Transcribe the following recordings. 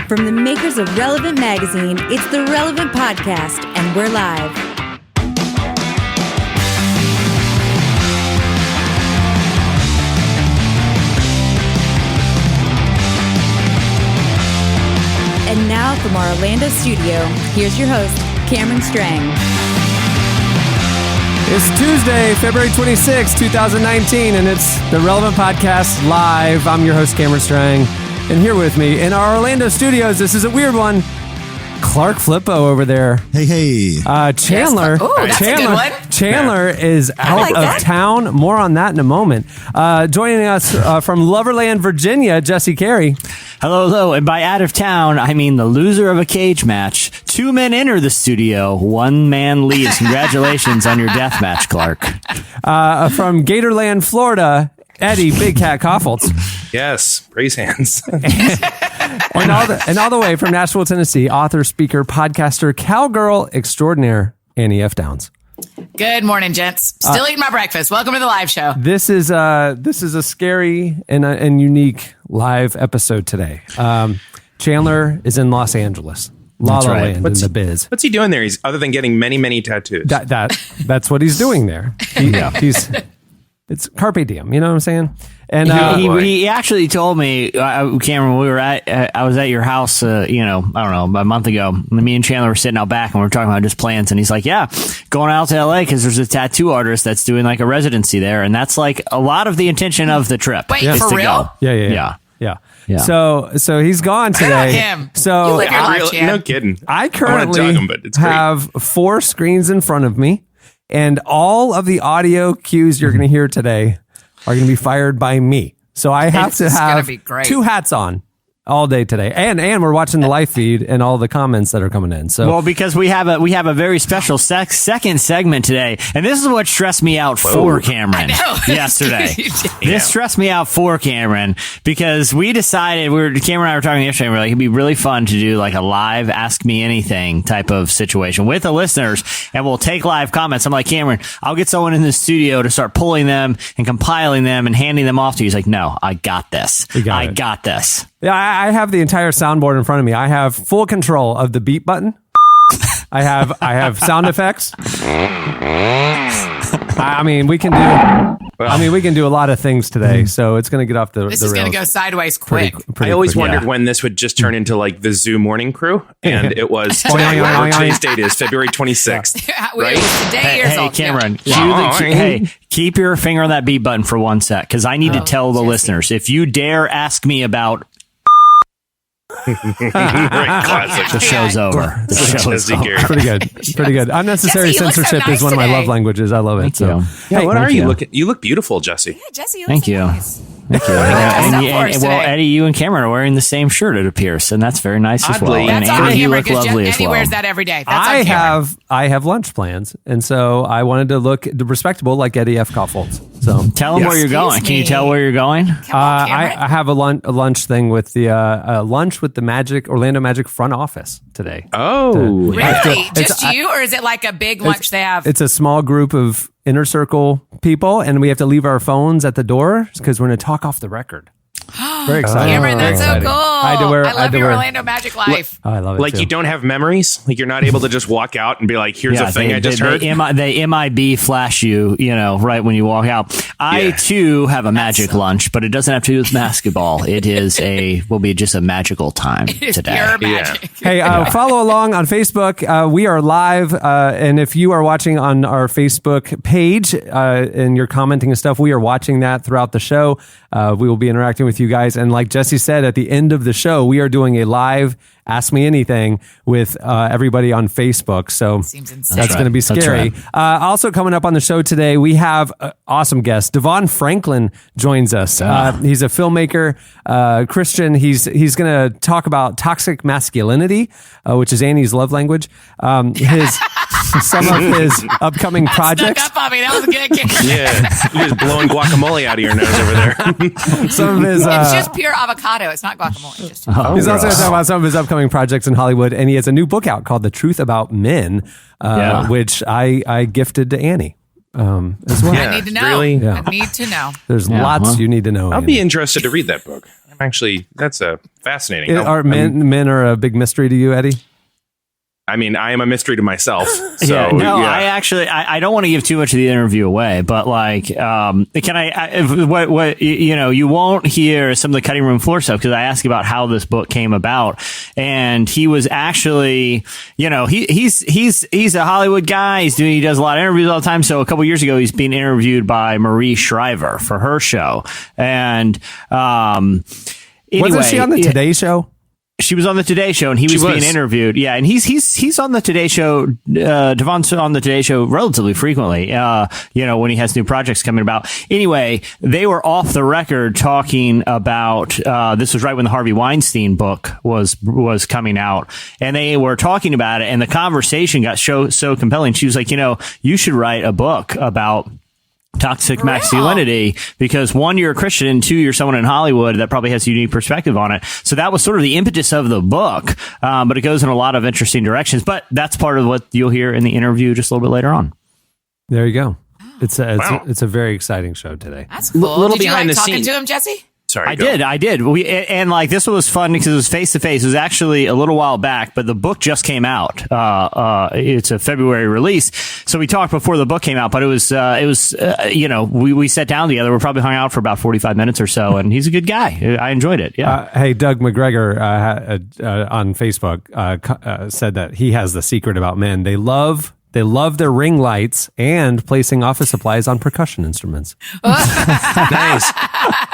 From the makers of Relevant Magazine, it's the Relevant Podcast, and we're live. And now from our Orlando studio, here's your host, Cameron Strang. It's Tuesday, February 26, 2019, and it's the Relevant Podcast Live. I'm your host, Cameron Strang, and here with me in our Orlando studios, this is a weird one, Clark Flippo over there. Hey. Chandler. Yes. Ooh, that's a good one. Chandler is out of town. More on that in a moment. Joining us from Loverland, Virginia, Jesse Carey. Hello. And by out of town, I mean the loser of a cage match. 2 men enter the studio. 1 man leaves. Congratulations on your death match, Clark. From Gatorland, Florida, Eddie Big Cat Koffoltz. Yes, praise hands. and all the way from Nashville, Tennessee, author, speaker, podcaster, cowgirl extraordinaire, Annie F. Downs. Good morning, gents. Still eating my breakfast. Welcome to the live show. This is a scary and unique live episode today. Chandler is in Los Angeles. La La Land in the biz. What's he doing there? He's other than getting many tattoos. That's what he's doing there. It's carpe diem. You know what I'm saying? And he actually told me, Cameron, I was at your house, I don't know, about a month ago. Me and Chandler were sitting out back and we were talking about just plans. And he's like, yeah, going out to LA because there's a tattoo artist that's doing like a residency there. And that's like a lot of the intention of the trip. Wait, for real? Yeah. So he's gone today. Him. So you live your life, Chan. No kidding. I currently have 4 screens in front of me, and all of the audio cues you're going to hear today are going to be fired by me. So I have to have 2 hats on all day today, and we're watching the live feed and all the comments that are coming in. So, well, because we have a very special second segment today, and this is what stressed me out for Cameron yesterday. This stressed me out for Cameron because we decided Cameron and I were talking yesterday. And we're like, it'd be really fun to do like a live Ask Me Anything type of situation with the listeners, and we'll take live comments. I'm like, Cameron, I'll get someone in the studio to start pulling them and compiling them and handing them off to you. He's like, no, I got this. I got this. Yeah, I have the entire soundboard in front of me. I have full control of the beat button. I have sound effects. I mean, we can do a lot of things today, so it's going to get off the This is going to go sideways quick. I always wondered when this would just turn into like the Zoo Morning Crew, and it was today's date is February 26th. Right? Hey, Cameron, keep your finger on that beat button for 1 sec, because I need to tell the listeners, if you dare ask me about Classic. the show's over. Pretty good. Unnecessary Jesse, censorship so is one of my love languages. I love it. Thank you. What are you looking? You look beautiful, Jesse. Yeah, Jesse, you Thank you. Nice. Thank you. Well, Eddie, you and Cameron are wearing the same shirt, it appears, and that's very nice as well. Oddly. And That's on Andy, you camera look because lovely as Eddie well. wears that every day. That's on camera. I have lunch plans, and so I wanted to look respectable like Eddie F. Koffoltz. So tell them where you're going. Can you tell where you're going? I have a lunch thing with the lunch with the Orlando Magic front office today. Oh, Really? Just you, or is it like a big lunch they have? It's a small group of inner circle people, and we have to leave our phones at the door because we're going to talk off the record. Very exciting. Cameron, that's so exciting. cool. I love your Orlando Magic life. I love it. like too. you don't have memories. Like you're not able to just walk out and be like, "Here's a thing I just heard." They MIB flash you, right when you walk out. I too have a magic lunch, but it doesn't have to do with basketball. It will be just a magical time today. Pure magic. Hey, follow along on Facebook. We are live, and if you are watching on our Facebook page and you're commenting and stuff, we are watching that throughout the show. We will be interacting with you guys, and like Jesse said, at the end of the show, we are doing a live Ask Me Anything with everybody on Facebook. So Seems insane. that's going to be scary. Also coming up on the show today, we have an awesome guest. DeVon Franklin joins us. He's a filmmaker, Christian. He's going to talk about toxic masculinity, which is Annie's love language. Some of his upcoming projects. Snuck up on me. That was good. Yeah, you're just blowing guacamole out of your nose over there. Some of his. It's just pure avocado. It's not guacamole. It's just He's also going to talk about some of his upcoming projects in Hollywood, and he has a new book out called The Truth About Men, which I gifted to Annie. As well. I need to know. Really? I need to know. There's lots you need to know. I'll be interested to read that book. Actually, that's a fascinating. Are men are a big mystery to you, Eddie? I mean, I am a mystery to myself. So, I don't want to give too much of the interview away, but like, can I, what, you won't hear some of the cutting room floor stuff because I asked about how this book came about, and he was actually, he's a Hollywood guy. He does a lot of interviews all the time. So a couple years ago, he's being interviewed by Marie Shriver for her show. And, anyway, wasn't she on the Today Show? She was on the Today Show, and he was being interviewed. Yeah, and he's on the Today Show. DeVon's on the Today Show relatively frequently. When he has new projects coming about. Anyway, they were off the record talking about. This was right when the Harvey Weinstein book was coming out, and they were talking about it. And the conversation got so compelling. She was like, you should write a book about toxic masculinity because one, you're a Christian, and two, you're someone in Hollywood that probably has a unique perspective on it. So that was sort of the impetus of the book, but it goes in a lot of interesting directions. But that's part of what you'll hear in the interview just a little bit later on. There you go. It's a very exciting show today. That's cool. Little Did you behind like the talking scenes. to him, Jesse? Sorry, I did. This was fun because it was face to face. It was actually a little while back, but the book just came out. It's a February release. So we talked before the book came out, but we sat down together. We probably hung out for about 45 minutes or so, and he's a good guy. I enjoyed it. Yeah. Hey, Doug McGregor on Facebook said that he has the secret about men. They love their ring lights and placing office supplies on percussion instruments. Nice.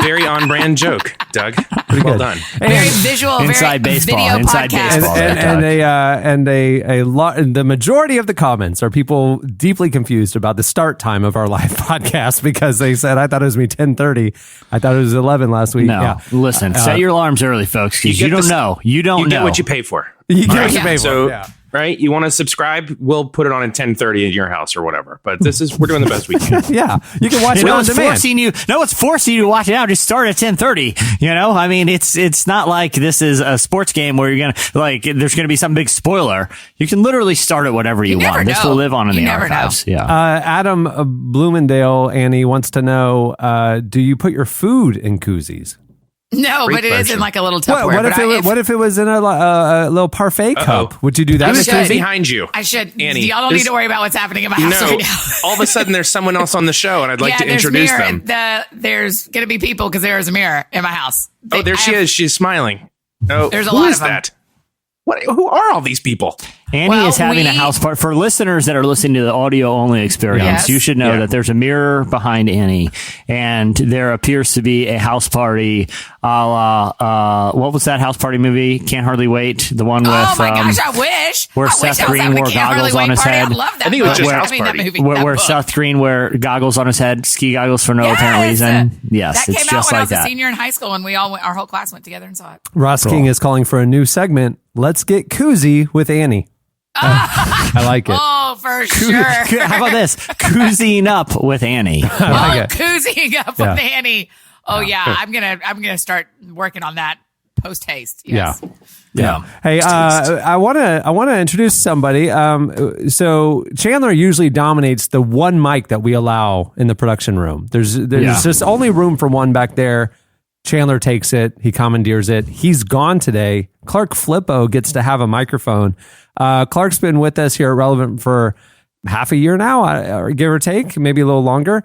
Very on-brand joke, Doug. Well done. Very visual, inside very baseball. video Inside podcast. And the majority of the comments are people deeply confused about the start time of our live podcast because they said, I thought it was me 10:30. I thought it was 11 last week. No, listen, set your alarms early, folks, because you don't know. You get what you pay for. You get what you pay for. So, right? You want to subscribe? We'll put it on at 10:30 at your house or whatever. But we're doing the best we can. Yeah, you can watch it on demand. It's forcing you to watch it out. Just start at 10:30. I mean, it's not like this is a sports game where you're gonna there's gonna be some big spoiler. You can literally start it whatever you want. This will live on in the archives. Yeah. Adam Bloomendale, Annie wants to know: do you put your food in koozies? No, Great but it is in like a little Tupperware. What if it was in a little parfait cup? Would you do that? Who's behind you? I should. Annie, y'all don't need to worry about what's happening in my house right now. All of a sudden, there's someone else on the show, and I'd like to introduce them. There's going to be people because there is a mirror in my house. There she is. She's smiling. Oh, there's a who lot is of them. that? Who are all these people? Annie is having a house party. For listeners that are listening to the audio-only experience, you should know that there's a mirror behind Annie, and there appears to be a house party a la, what was that house party movie? Can't Hardly Wait. The one with... Oh, my gosh, I wish. Where Seth Green wore goggles on his head. I love that. I think it was just House Party. Where Seth Green wore goggles on his head, ski goggles for no apparent reason. Yes, it's just like that. That came out when I was a senior in high school, and our whole class went together and saw it. Ross King is calling for a new segment. Let's get koozie with Annie. I like it. Oh, for sure. How about this? Koozing up with Annie. Koozing up with Annie. Oh yeah, I'm gonna start working on that post haste. Yes. Yeah. Hey, I want to introduce somebody. So Chandler usually dominates the one mic that we allow in the production room. There's just only room for one back there. Chandler takes it. He commandeers it. He's gone today. Clark Flippo gets to have a microphone. Clark's been with us here at Relevant for half a year now, give or take, maybe a little longer.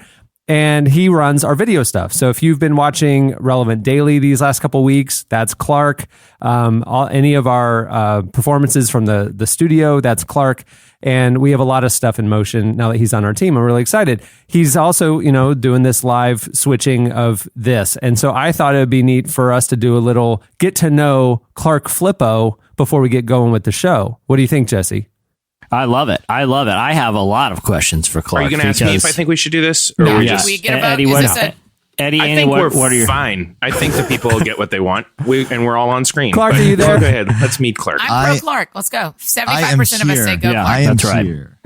And he runs our video stuff. So if you've been watching Relevant Daily these last couple of weeks, that's Clark. Any of our performances from the studio, that's Clark. And we have a lot of stuff in motion now that he's on our team. I'm really excited. He's also, doing this live switching of this. And so I thought it would be neat for us to do a little get to know Clark Flippo before we get going with the show. What do you think, Jesse? I love it. I have a lot of questions for Clark. Are you going to ask me if I think we should do this? Or no, we we get a vote? Eddie, Eddie, I think we're fine. I think the people will get what they want. We're all on screen. Clark, are you there? Go ahead. Let's meet Clark. I'm pro Clark. Let's go. 75% of us say go Clark. I am that's right. here.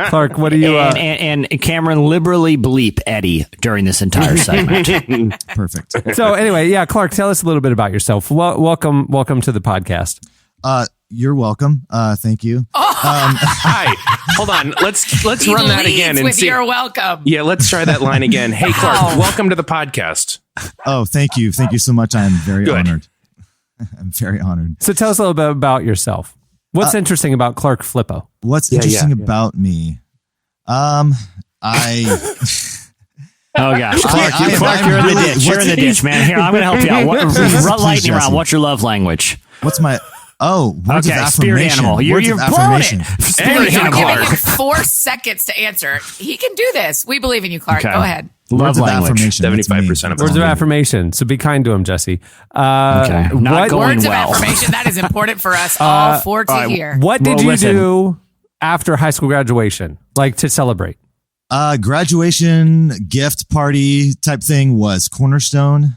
Clark, what do you... And Cameron liberally bleep Eddie during this entire segment. Perfect. So anyway, Clark, tell us a little bit about yourself. Welcome to the podcast. You're welcome. Thank you. Hi. Hold on. Let's run that again and see. You're welcome. Yeah, let's try that line again. Hey, Clark, welcome to the podcast. Oh, thank you. Thank you so much. I am very honored. I'm very honored. So tell us a little bit about yourself. What's interesting about Clark Flippo? What's interesting about me? Oh gosh, Clark, you're in the ditch. You're in the ditch, man. Here, I'm going to help you out. Run lightning round. What's your love language? What's my words of affirmation? Spirit animal. You're blowing it. Spirit animal. Giving him 4 seconds to answer. He can do this. We believe in you, Clark. Okay. Go ahead. Love Words of language. affirmation. 75% of Words of affirmation. So be kind to him, Jesse. Okay. Not going Words well. of affirmation. That is important for us all four to hear. What did you listen. do after high school graduation, like to celebrate? Graduation gift party type thing was Cornerstone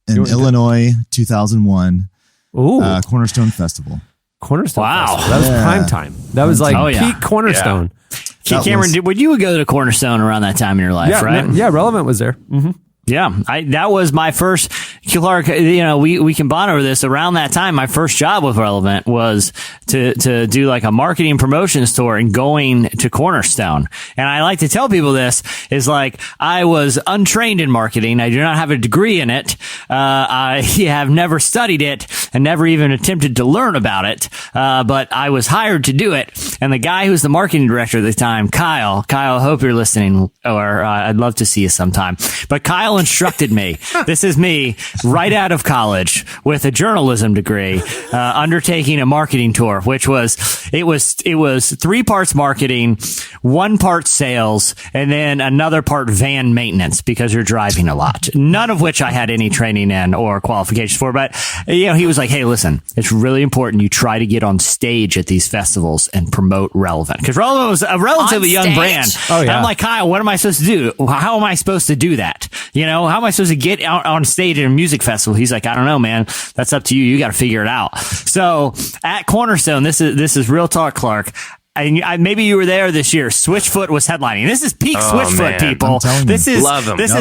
in Illinois, 2001. Ooh, Cornerstone Festival. Cornerstone. Wow. Festival. That was prime time. That was like peak Cornerstone. Cameron, would you go to Cornerstone around that time in your life, right? Yeah, Relevant was there. Mm-hmm. Yeah, that was my first, Clark, we can bond over this. Around that time, my first job with Relevant was to do like a marketing promotions tour and going to Cornerstone. And I like to tell people this is like, I was untrained in marketing. I do not have a degree in it. I have never studied it and never even attempted to learn about it. But I was hired to do it. And the guy who's the marketing director at the time, Kyle, I hope you're listening, or I'd love to see you sometime. But Kyle instructed me. This is me right out of college with a journalism degree, undertaking a marketing tour, which was 3 parts marketing, 1 part sales, and then another part van maintenance because you're driving a lot. None of which I had any training in or qualifications for. But he was like, "Hey, listen, it's really important you try to get on stage at these festivals and promote Relevant because Relevant was a relatively young brand." Oh yeah. And I'm like, Kyle, what am I supposed to do? How am I supposed to do that? How am I supposed to get out on stage at a music festival? He's like, I don't know, man. That's up to you. You got to figure it out. So at Cornerstone, this is real talk, Clark. Maybe you were there this year. Switchfoot was headlining. This is peak Switchfoot, people. This is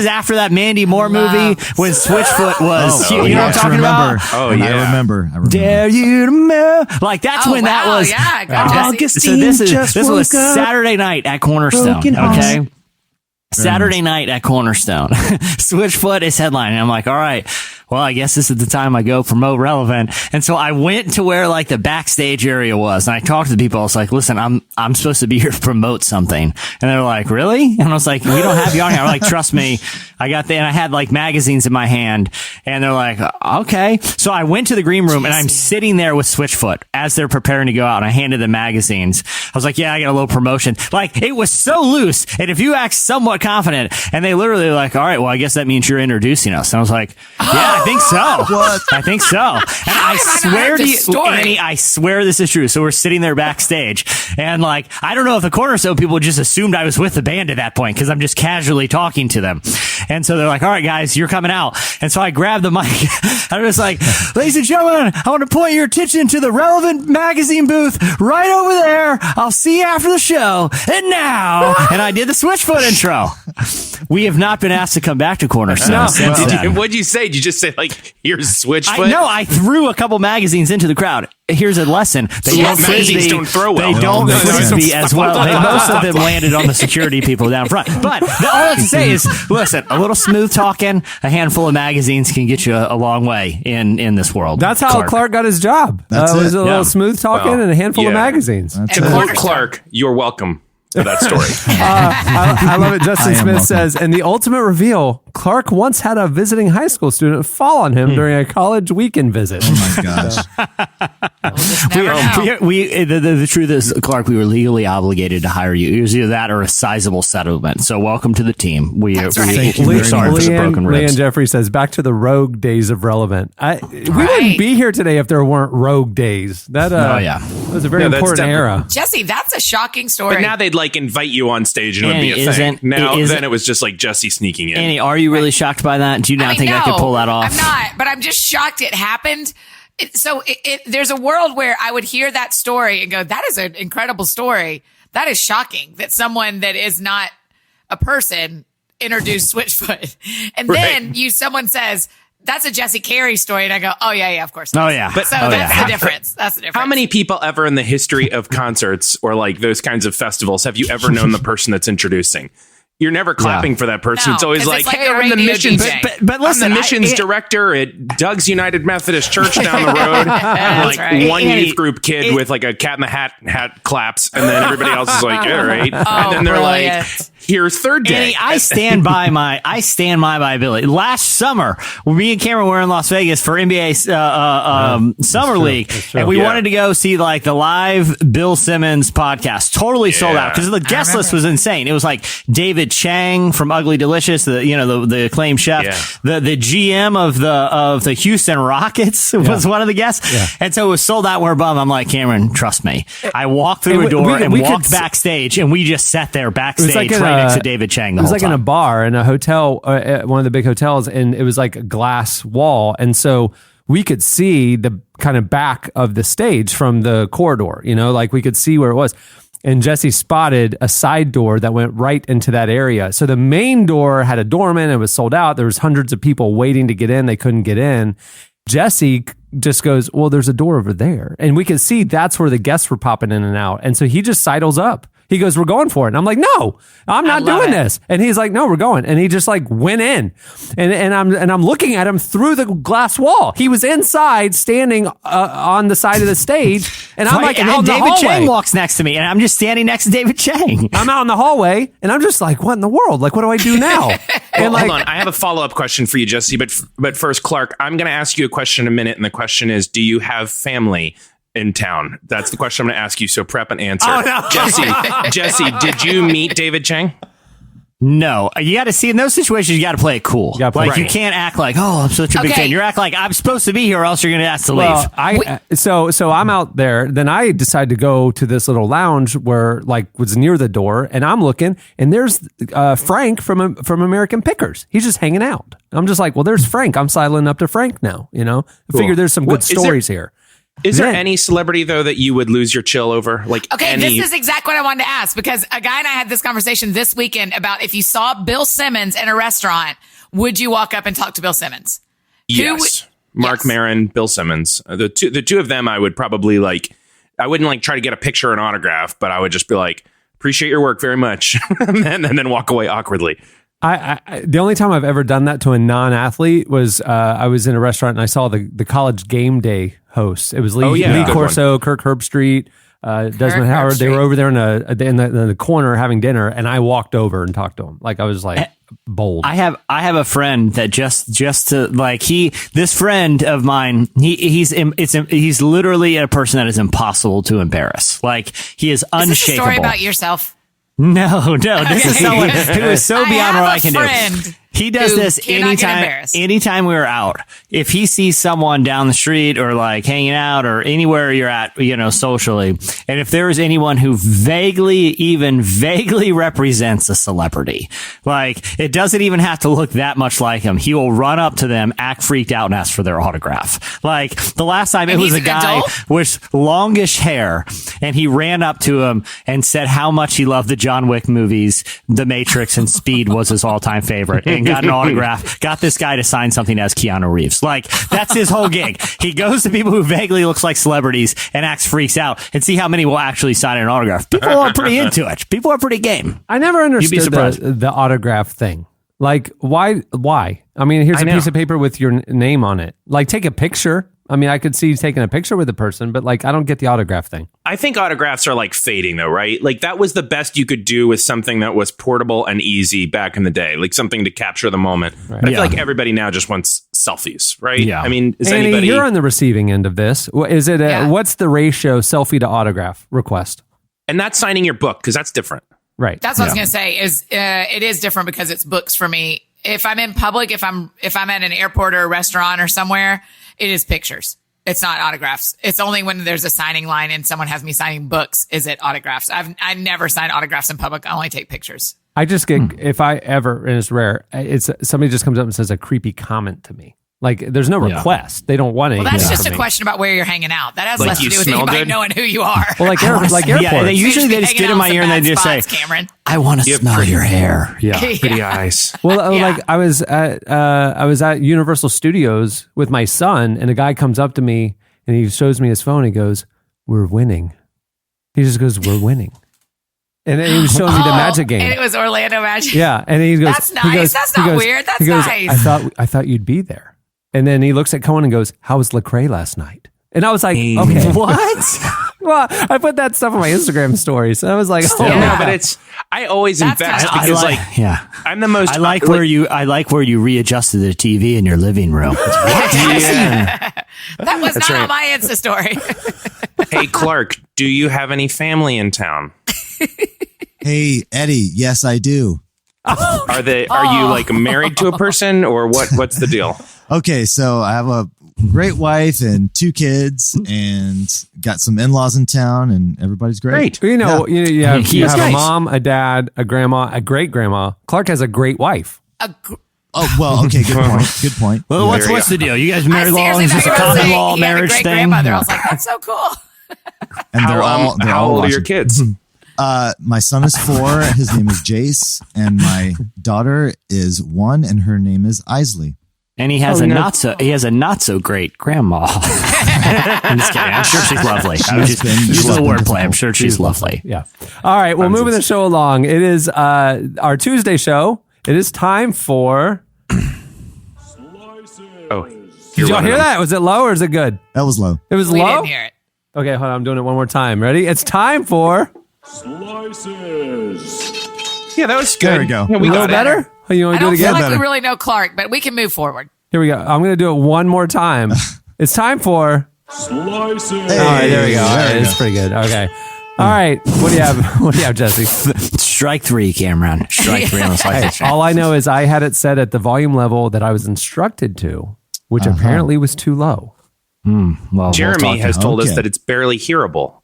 after that Mandy Moore movie when Switchfoot was. You know what I'm talking about? Oh yeah, I remember. Dare you to move? Like that's when that was. Yeah, God, so this was Saturday night at Cornerstone. Okay. Saturday night at Cornerstone. Switchfoot is headlining. I'm like, all right, well, I guess this is the time I go promote Relevant. And so I went to where like the backstage area was and I talked to the people. I was like, listen, I'm supposed to be here to promote something. And they're like, really? And I was like, we don't have you on here. I'm like, trust me. I got there and I had like magazines in my hand and they're like, okay. So I went to the green room and I'm sitting there with Switchfoot as they're preparing to go out and I handed the magazines. I was like, yeah, I got a little promotion. Like it was so loose. And if you act somewhat confident and they literally were like, all right, well, I guess that means you're introducing us. And I was like, yeah, I think so. What? I think so. And I swear to you, Annie, I swear this is true. So we're sitting there backstage and like, I don't know if the Cornerstone people just assumed I was with the band at that point because I'm just casually talking to them. And so they're like, all right, guys, you're coming out. And so I grabbed the mic. I was like, ladies and gentlemen, I want to point your attention to the Relevant magazine booth right over there. I'll see you after the show. And now, and I did the Switchfoot intro. We have not been asked to come back to Cornerstone since then. What'd you say? Did you just say like, here's Switchfoot? I threw a couple magazines into the crowd. Here's a lesson. Magazines don't throw well. They don't frisbee as well. Most of them landed on the security people down front. But all I have to say is, listen, a little smooth talking, a handful of magazines can get you a long way in this world. That's how Clark got his job. That's it was it. a little smooth talking and a handful of magazines. To quote Clark, you're welcome for that story. I love it. Justin Smith says, in the ultimate reveal, Clark once had a visiting high school student fall on him during a college weekend visit. Oh my gosh. The truth is, Clark, we were legally obligated to hire you. It was either that or a sizable settlement. So welcome to the team. We're sorry for the broken ribs. Leanne Jeffrey says, back to the rogue days of Relevant. We wouldn't be here today if there weren't rogue days. That was a very important era. Jesse, that's a shocking story. But now they'd like invite you on stage and it would be a thing. Then it was just like Jesse sneaking in. Annie, are you really shocked by that? Do you not think I could pull that off? I'm not, but I'm just shocked it happened. There's a world where I would hear that story and go, that is an incredible story. That is shocking that someone that is not a person introduced Switchfoot. And then someone says, that's a Jesse Carey story. And I go, oh yeah, of course. Oh yeah. That's the difference. That's the difference. How many people ever in the history of concerts or like those kinds of festivals have you ever known the person that's introducing? You're never clapping for that person. No, it's always 'cause like, it's like hey, a I'm the radio missions, DJ. But listen, I'm the missions director at Doug's United Methodist Church down the road. And like right. one youth group kid with like a Cat in the Hat claps, and then everybody else is like, all right. And then they're like, here's third day. Annie, I stand by my ability. Last summer, me and Cameron were in Las Vegas for NBA Summer League, and we wanted to go see like the live Bill Simmons podcast. Totally sold out because the guest list was insane. It was like David Chang from Ugly Delicious, the acclaimed chef. The GM of the Houston Rockets was one of the guests, and so it was sold out. We're above. I'm like, Cameron, trust me. I walked through a door and walked backstage, and we just sat there backstage right next to David Chang. It was like in a bar in a hotel, one of the big hotels, and it was like a glass wall, and so we could see the kind of back of the stage from the corridor. Like we could see where it was. And Jesse spotted a side door that went right into that area. So the main door had a doorman. It was sold out. There was hundreds of people waiting to get in. They couldn't get in. Jesse just goes, well, there's a door over there. And we could see that's where the guests were popping in and out. And so he just sidles up. He goes, we're going for it. And I'm like, no, I'm not doing this. And he's like, no, we're going. And he just like went in. And I'm looking at him through the glass wall. He was inside standing on the side of the stage. And I'm like, and out in the David hallway. Chang walks next to me, and I'm just standing next to David Chang. I'm out in the hallway, and I'm just like, what in the world? Like, what do I do now? Well, hold on. I have a follow-up question for you, Jesse. But first, Clark, I'm going to ask you a question in a minute. And the question is, do you have family in town? That's the question I'm going to ask you. So prep and answer. Oh, no. Jesse, did you meet David Chang? No, you got to see in those situations. You got to play it cool. You can't act like, oh, I'm such a big fan. You're act like I'm supposed to be here, or else you're going to ask to leave. So I'm out there. Then I decide to go to this little lounge where was near the door, and I'm looking, and there's Frank from American Pickers. He's just hanging out. I'm just like, well, there's Frank. I'm sidling up to Frank now. I figure there's some good stories here. Is there any celebrity, though, that you would lose your chill over? This is exactly what I wanted to ask, because a guy and I had this conversation this weekend about if you saw Bill Simmons in a restaurant, would you walk up and talk to Bill Simmons? Yes. Mark Maron, Bill Simmons. The two of them I would probably I wouldn't try to get a picture or an autograph, but I would just be like, appreciate your work very much. and then walk away awkwardly. I the only time I've ever done that to a non-athlete was I was in a restaurant and I saw the college game day hosts. It was Lee Corso, Kirk Herbstreit, Desmond Howard. They were over there in the corner having dinner, and I walked over and talked to them. I was bold. I have a friend that just to this friend of mine. He's literally a person that is impossible to embarrass. He is unshakable. Is this a story about yourself? No. This is someone who is so beyond what I can do. He does this anytime we're out. If he sees someone down the street or hanging out or anywhere you're at, socially, and if there is anyone who vaguely represents a celebrity, it doesn't even have to look that much like him. He will run up to them, act freaked out, and ask for their autograph. The last time it was a guy with longish hair, and he ran up to him and said how much he loved the John Wick movies, The Matrix, and Speed was his all-time favorite. And got an autograph, got this guy to sign something as Keanu Reeves. That's his whole gig. He goes to people who vaguely looks like celebrities and acts freaks out and see how many will actually sign an autograph. People are pretty into it. People are pretty game. I never understood the autograph thing. Why? I mean, here's a piece of paper with your name on it. Take a picture. I mean, I could see you taking a picture with a person, but I don't get the autograph thing. I think autographs are fading though, right? That was the best you could do with something that was portable and easy back in the day, something to capture the moment. Right. But I feel like everybody now just wants selfies, right? Yeah. I mean, is Annie, anybody... you're on the receiving end of this. Is it what's the ratio selfie to autograph request? And that's signing your book, because that's different. Right. That's what I was going to say is it is different because it's books for me. If I'm in public, if I'm at an airport or a restaurant or somewhere, it is pictures. It's not autographs. It's only when there's a signing line and someone has me signing books is it autographs. I never sign autographs in public. I only take pictures. I just get, if I ever, and it's rare, it's somebody just comes up and says a creepy comment to me. There's no request. They don't want anything. Well, that's just a question about where you're hanging out. That has less to do with anybody knowing who you are. Well, airports. Yeah, usually they just get in my ear and they just say, Cameron, I want to smell your hair. Yeah. Pretty eyes. Well, I was at Universal Studios with my son, and a guy comes up to me and he shows me his phone. He goes, "We're winning." He just goes, "We're winning." And then he was showing me the Magic game. And it was Orlando Magic. Yeah. And he goes, that's nice. That's not weird. That's nice. I thought you'd be there. And then he looks at Cohen and goes, how was Lecrae last night? And I was like, okay. What? Well, I put that stuff on my Instagram stories. And I was like, no, but I always invest because I'm the most. I like where you readjusted the TV in your living room. That was not on my Insta story. Hey, Clark, do you have any family in town? Hey, Eddie. Yes, I do. Are you like married to a person or what? What's the deal? Okay, so I have a great wife and 2 kids, and got some in-laws in town, and everybody's great. You have a mom, a dad, a grandma, a great grandma. Clark has a great wife. Oh, well, okay, good point. Well, what's the deal? You guys married law? Is this a common law marriage thing? I was like, that's so cool. And how old are your kids? My son is 4. His name is Jace, and my daughter is 1, and her name is Isley. And he has a not so great grandma. I'm just kidding. I'm sure she's lovely. She's a wordplay. I'm sure she's lovely. Yeah. All right. Well, moving the show along. It is our Tuesday show. It is time for. Oh, did y'all hear that? Was it low or is it good? That was low. It was We low. didn't hear it. Okay, hold on. I'm doing it one more time. Ready? It's time for. Slices. Yeah, that was good. There we go. Yeah, we A little got it. better? Oh, you want I to do don't it feel again? like we really know Clark, but we can move forward. Here we go. I'm going to do it one more time. It's time for. Slices. All right, there we go. All right, it's pretty good. Okay. All right. What do you have? What do you have, Jesse? Strike 3, Cameron. Strike 3 on the slices. All I know is I had it set at the volume level that I was instructed to, which apparently was too low. Well, Jeremy has told us that it's barely hearable.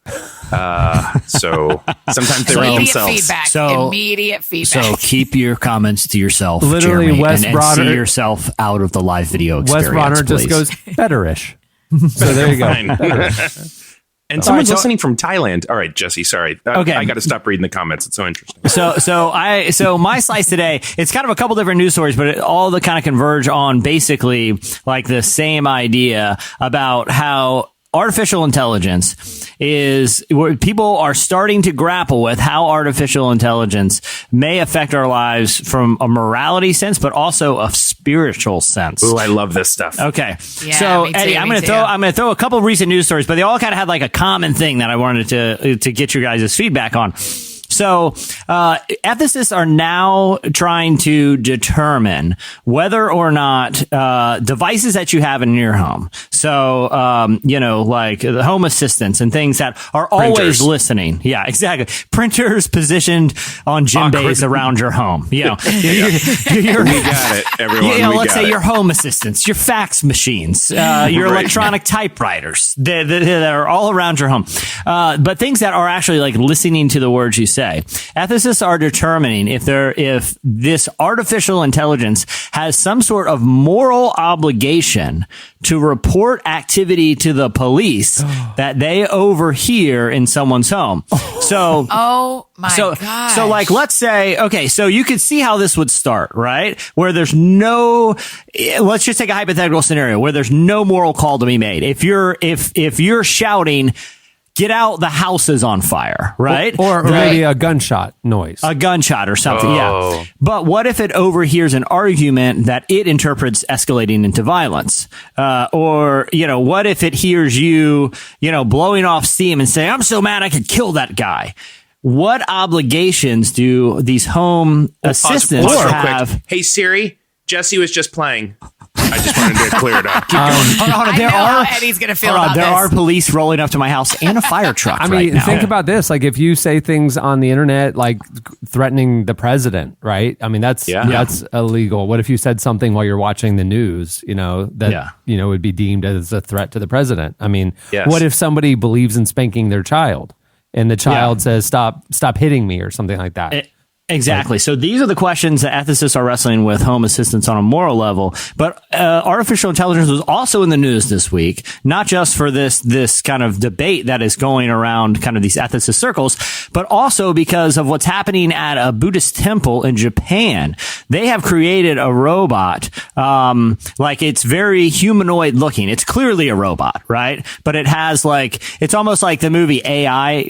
So sometimes they rate themselves. Immediate feedback. So keep your comments to yourself, Literally, Jeremy, Wes and Bronner- see yourself out of the live video experience. Wes Bronner just please. goes betterish. So there you go. Fine. And someone's listening from Thailand. All right, Jesse, sorry. Okay. I got to stop reading the comments. It's so interesting. So my slice today, it's kind of a couple different news stories, but all the kind of converge on basically like the same idea about how artificial intelligence is where people are starting to grapple with how artificial intelligence may affect our lives from a morality sense, but also a spiritual sense. Ooh, I love this stuff. Okay. Yeah, So me too, Eddie, I'm me going to too. throw a couple of recent news stories, but they all kind of had like a common thing that I wanted to get your guys' feedback on. So, ethicists are now trying to determine whether or not, devices that you have in your home. So, like the home assistants and things that are always Printers. listening. Yeah, exactly. Printers positioned on gym bays around your home. You know, We got it, everyone. let's say your home assistants, your fax machines, your Right. electronic typewriters that are all around your home. But things that are actually like listening to the words you say. Ethicists are determining if this artificial intelligence has some sort of moral obligation to report activity to the police that they overhear in someone's home. So, Oh my God. So like, let's say, okay, so you could see how this would start, right? Where there's no, let's just take a hypothetical scenario where there's no moral call to be made. If you're shouting, get out, the house is on fire, right? Or maybe a gunshot noise. A gunshot or something, Oh. yeah. But what if it overhears an argument that it interprets escalating into violence? Or, what if it hears you, blowing off steam and saying, I'm so mad I could kill that guy? What obligations do these home assistants Pause real have? quick. Hey, Siri, Jesse was just playing. I just wanted to clear it up. Keep going. Hold on, I know how Eddie's going to feel about there this. are police rolling up to my house and a fire truck I mean, right now. think about this. Like, if you say things on the internet, like threatening the president, right? I mean, that's illegal. What if you said something while you're watching the news, that, would be deemed as a threat to the president? I mean, Yes. what if somebody believes in spanking their child and the child says, stop hitting me or something like that? Exactly. So these are the questions that ethicists are wrestling with home assistants on a moral level. But artificial intelligence was also in the news this week, not just for this kind of debate that is going around kind of these ethicist circles, but also because of what's happening at a Buddhist temple in Japan. They have created a robot Like it's very humanoid looking. It's clearly a robot, right? But it has like, it's almost like the movie AI.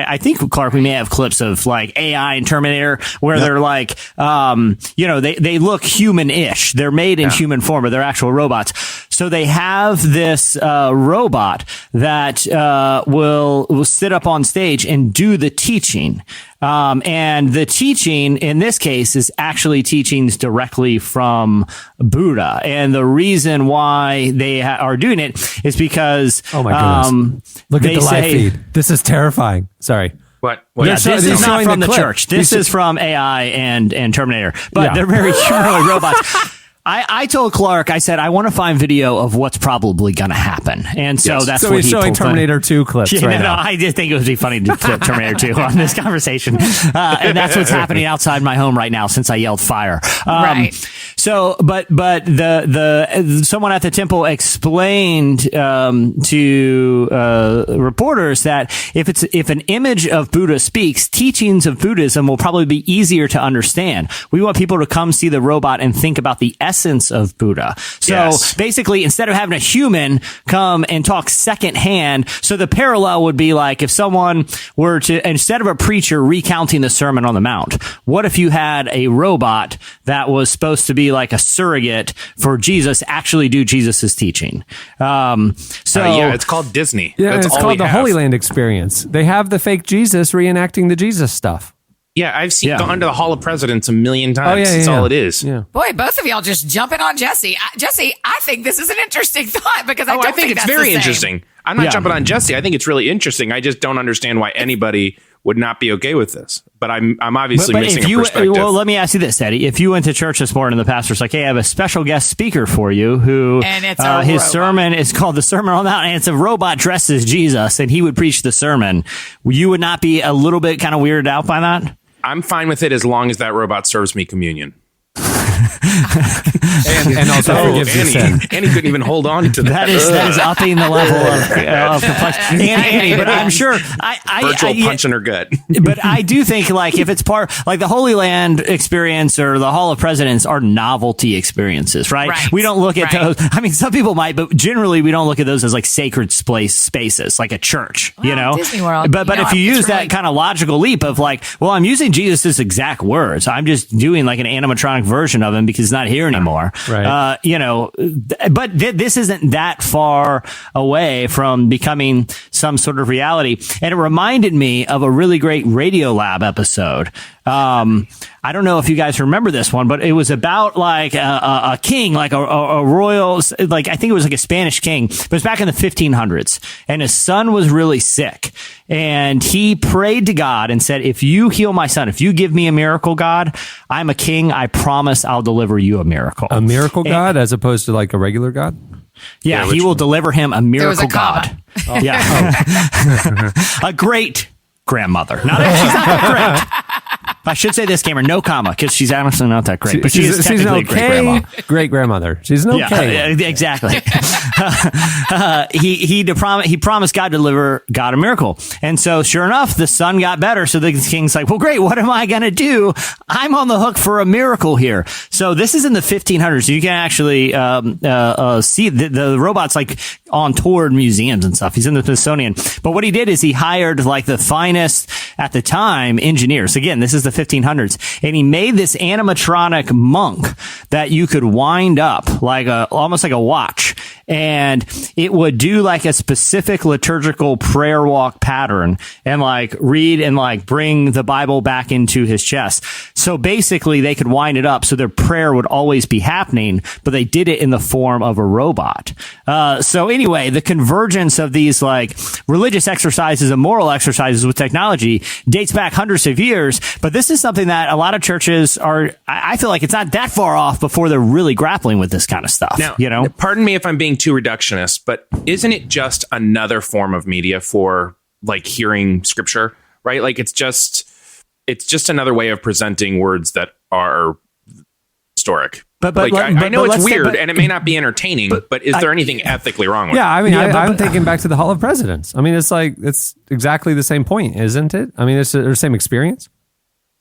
I think, Clark, we may have clips of like AI and Terminator where they're like, they look human-ish. They're made in human form, but they're actual robots. So they have this robot that will sit up on stage and do the teaching. And the teaching in this case is actually teachings directly from Buddha. And the reason why they are doing it is because oh my goodness, look at the live feed. This is terrifying. Sorry. What? Yeah, this is not from the church. This is from AI and Terminator, but they're very humanoid robots. I told Clark, I said, I want to find video of what's probably going to happen. And so that's so what he's he showing Terminator 2 clips right now. I did think it would be funny to clip Terminator 2 on this conversation. And that's what's happening outside my home right now since I yelled fire. Right. So, but the someone at the temple explained to reporters that if an image of Buddha speaks, teachings of Buddhism will probably be easier to understand. We want people to come see the robot and think about the essence of Buddha. So basically, instead of having a human come and talk secondhand, so the parallel would be like if someone were to, instead of a preacher recounting the Sermon on the Mount, what if you had a robot that was supposed to be like a surrogate for Jesus actually do Jesus's teaching? It's called Disney. Yeah, That's it's all called we the have. Holy Land Experience. They have the fake Jesus reenacting the Jesus stuff. Yeah, I've gone to the Hall of Presidents a million times. Oh, yeah, That's all it is. Yeah. Boy, both of y'all just jumping on Jesse. Jesse, I think this is an interesting thought because I don't think it's that's very the same. interesting. I'm not jumping on Jesse. I think it's really interesting. I just don't understand why anybody would not be okay with this. But I'm obviously missing a perspective. Well, let me ask you this, Eddie. If you went to church this morning and the pastor's like, hey, I have a special guest speaker for you who and it's his sermon is called the Sermon on the Mount, and it's a robot dressed as Jesus, and he would preach the sermon, you would not be a little bit kind of weirded out by that? I'm fine with it as long as that robot serves me communion. and also forgives your sin. And he couldn't even hold on to that. That is upping the level of complexity. Andy, but I'm sure virtual punch in her gut. But I do think like if it's part like the Holy Land experience or the Hall of Presidents are novelty experiences, right? We don't look at those. I mean, some people might, but generally we don't look at those as like sacred spaces, like a church, you know. Disney World. But if you use that kind of logical leap of like, well, I'm using Jesus' exact words, I'm just doing like an animatronic version of him because he's not here anymore. Right. But this isn't that far away from becoming some sort of reality. And it reminded me of a really great Radiolab episode. I don't know if you guys remember this one, but it was about like a king, like a royal, like I think it was like a Spanish king, but it was back in the 1500s, and his son was really sick, and he prayed to God and said, if you heal my son, if you give me a miracle, God, I'm a king, I promise I'll deliver you a miracle. A miracle God as opposed to like a regular God? Yeah, he will deliver him a miracle God. Oh. Yeah. A great grandmother. She's not that great. I should say this, Cameron, no comma, because she's honestly not that great. But she's technically a great grandma. Great grandmother. She's an okay. Yeah, exactly. He promised God to deliver God a miracle. And so sure enough, the son got better. So the king's like, well, great. What am I going to do? I'm on the hook for a miracle here. So this is in the 1500s. So you can actually see the robot's like on tour in museums and stuff. He's in the Smithsonian. But what he did is he hired like the finest at the time engineers. Again, this is the 1500s. And he made this animatronic monk that you could wind up like almost like a watch. And it would do like a specific liturgical prayer walk pattern and like read and like bring the Bible back into his chest. So basically they could wind it up so their prayer would always be happening, but they did it in the form of a robot. So anyway, the convergence of these like religious exercises and moral exercises with technology dates back hundreds of years. But this is something that a lot of churches I feel like it's not that far off before they're really grappling with this kind of stuff. Now, you know, pardon me if I'm being too reductionist, but isn't it just another form of media for like hearing scripture, right? Like it's just another way of presenting words that are historic. But I know it's weird and it may not be entertaining, but is there anything ethically wrong with it? Yeah, I mean, I'm thinking back to the Hall of Presidents. I mean, it's exactly the same point, isn't it? I mean, it's the same experience.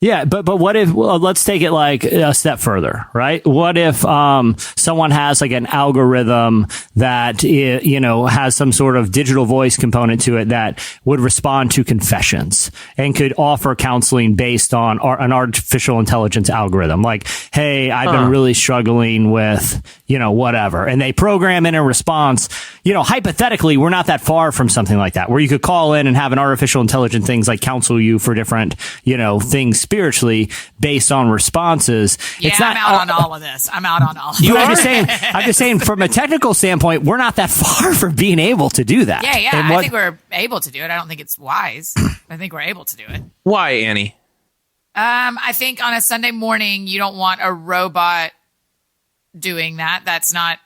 Yeah, but what if, well, let's take it like a step further, right? What if someone has like an algorithm that has some sort of digital voice component to it that would respond to confessions and could offer counseling based on an artificial intelligence algorithm? Like, hey, I've been really struggling with, whatever. And they program in a response. Hypothetically, we're not that far from something like that, where you could call in and have an artificial intelligence things like counsel you for different, things spiritually based on responses. Yeah, I'm out on all of this. I'm I'm just saying from a technical standpoint, we're not that far from being able to do that. Yeah. I think we're able to do it. I don't think it's wise. I think we're able to do it. Why, Annie? I think on a Sunday morning, you don't want a robot doing that. That's not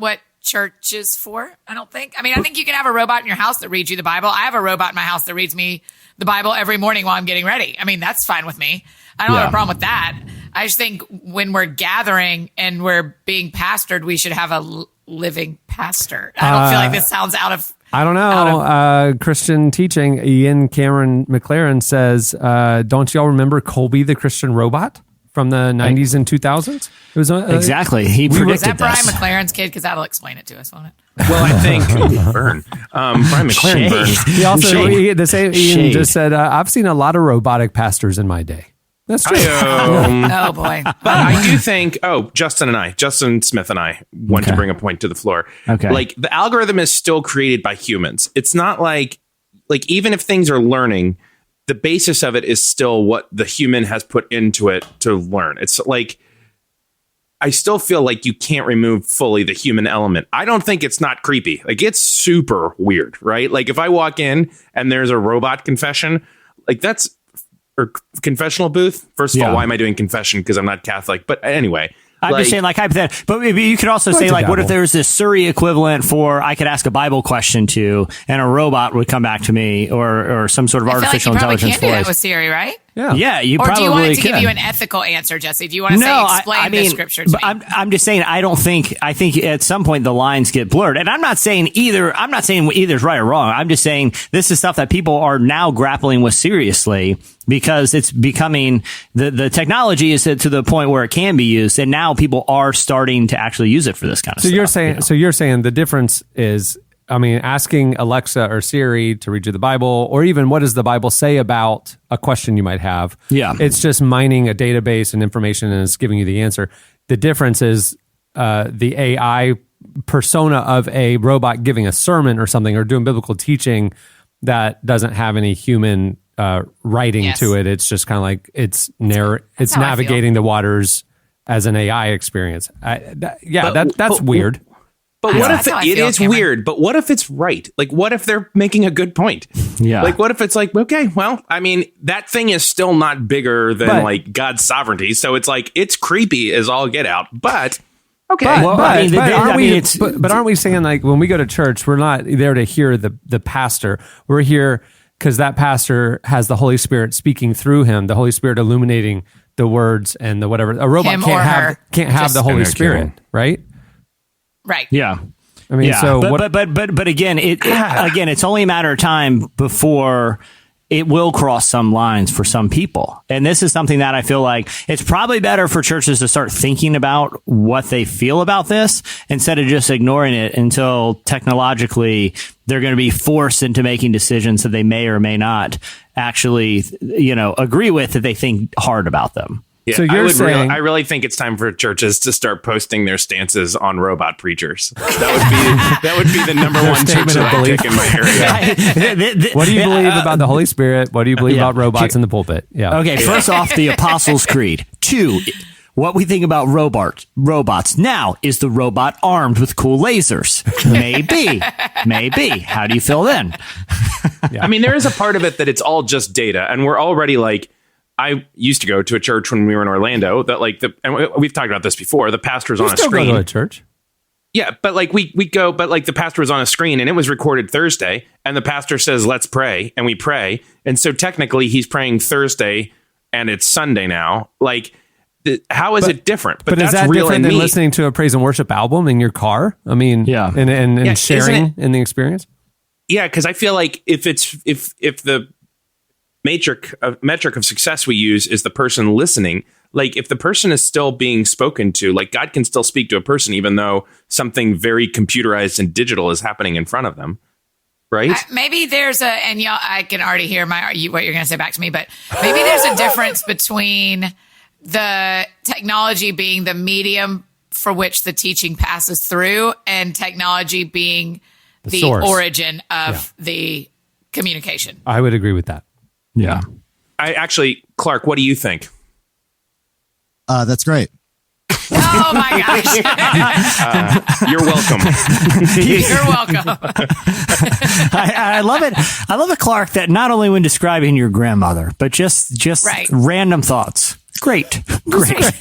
what church is for, I don't think. I mean, I think you can have a robot in your house that reads you the Bible. I have a robot in my house that reads me the Bible every morning while I'm getting ready. I mean, that's fine with me. I don't have a problem with that. I just think when we're gathering and we're being pastored, we should have a living pastor. I don't feel like this sounds out of... I don't know. Christian teaching, Ian Cameron McLaren says, don't y'all remember Colby the Christian robot from the 90s and 2000s? It was exactly. He predicted Is that Brian this. McLaren's kid? Because that'll explain it to us, won't it? Well, I think burn. Brian McLaren burned. He also Ian just said, I've seen a lot of robotic pastors in my day. That's true. Oh boy. But I do think, Justin Smith and I want to bring a point to the floor. Okay. Like the algorithm is still created by humans. It's not like even if things are learning, the basis of it is still what the human has put into it to learn. It's like, I still feel like you can't remove fully the human element. I don't think it's not creepy. Like it's super weird, right? Like if I walk in and there's a robot confession, like that's or confessional booth. First of all, why am I doing confession? Because I'm not Catholic. But anyway, I'm just saying, like hypothetically. But maybe you could also say, like, what if there's this Surrey equivalent for I could ask a Bible question to, and a robot would come back to me, or some sort of artificial intelligence voice. You probably can't do that with Siri, right? Yeah, you or probably do you want it to can. give you an ethical answer, Jesse? Do you want to say explain the scripture to me? I'm just saying I think at some point the lines get blurred. And I'm not saying either's right or wrong. I'm just saying this is stuff that people are now grappling with seriously because it's becoming the technology is to the point where it can be used, and now people are starting to actually use it for this kind of stuff. So you're saying the difference is, I mean, asking Alexa or Siri to read you the Bible, or even what does the Bible say about a question you might have? Yeah. It's just mining a database and information and it's giving you the answer. The difference is the AI persona of a robot giving a sermon or something or doing biblical teaching that doesn't have any human writing to it. It's just kind of like it's navigating the waters as an AI experience. That's weird. But what if it is weird? But what if it's right? Like, what if they're making a good point? Yeah. Like, what if it's like, okay, well, I mean, that thing is still not bigger than like God's sovereignty. So it's like, it's creepy as all get out. But okay. But aren't we saying, like, when we go to church, we're not there to hear the pastor. We're here because that pastor has the Holy Spirit speaking through him, the Holy Spirit illuminating the words and the whatever. A robot can't have the Holy Spirit, right? Right. Yeah. I mean, but again, it's only a matter of time before it will cross some lines for some people. And this is something that I feel like it's probably better for churches to start thinking about what they feel about this instead of just ignoring it until technologically they're going to be forced into making decisions that they may or may not actually, agree with, that they think hard about them. Yeah, so I really think it's time for churches to start posting their stances on robot preachers. That would be the number one church that I pick in my area. What do you believe about the Holy Spirit? What do you believe about robots in the pulpit? Yeah. Okay. First off, the Apostles' Creed. 2, what we think about robots. Now, is the robot armed with cool lasers? Maybe. How do you feel then? I mean, there is a part of it that it's all just data, and we're already like. I used to go to a church when we were in Orlando that and we've talked about this before. The pastor was on a screen. Go to a church. Yeah, but we go, but the pastor was on a screen and it was recorded Thursday, and the pastor says, "Let's pray," and we pray, and so technically he's praying Thursday, and it's Sunday now. How is it different? But is that different than listening to a praise and worship album in your car? I mean, and sharing in the experience. Yeah, because I feel like if metric of success we use is the person listening. Like if the person is still being spoken to, like God can still speak to a person, even though something very computerized and digital is happening in front of them. Right. Maybe there's and y'all, I can already hear what you're going to say back to me, but maybe there's a difference between the technology being the medium for which the teaching passes through and technology being the origin of the communication. I would agree with that. Yeah. Clark, what do you think? That's great. Oh my gosh. You're welcome. You're welcome. I love it. I love it, Clark, that not only when describing your grandmother, but just random thoughts. Great. Great.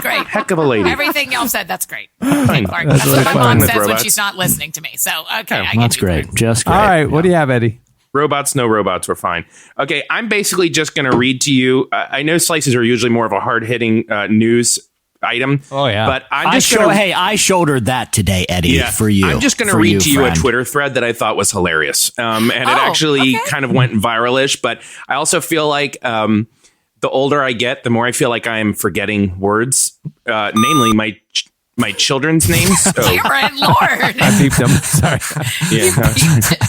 Great. Heck of a lady. Everything y'all said, that's great. Okay, Clark. That's what my mom says when she's not listening to me. So, okay. I get That's you, great. Clark. Just great. All right. What do you have, Eddie? Robots, no robots, we're fine. Okay, I'm basically just going to read to you. I know slices are usually more of a hard-hitting news item. Oh, yeah. But I'm just going to... Hey, I shouldered that today, Eddie, for you. I'm just going to read to you a Twitter thread that I thought was hilarious. And it actually kind of went viral-ish, but I also feel like... the older I get, the more I feel like I am forgetting words, namely my children's names. So. Cameron, Lord. I beeped him. Sorry. Yeah.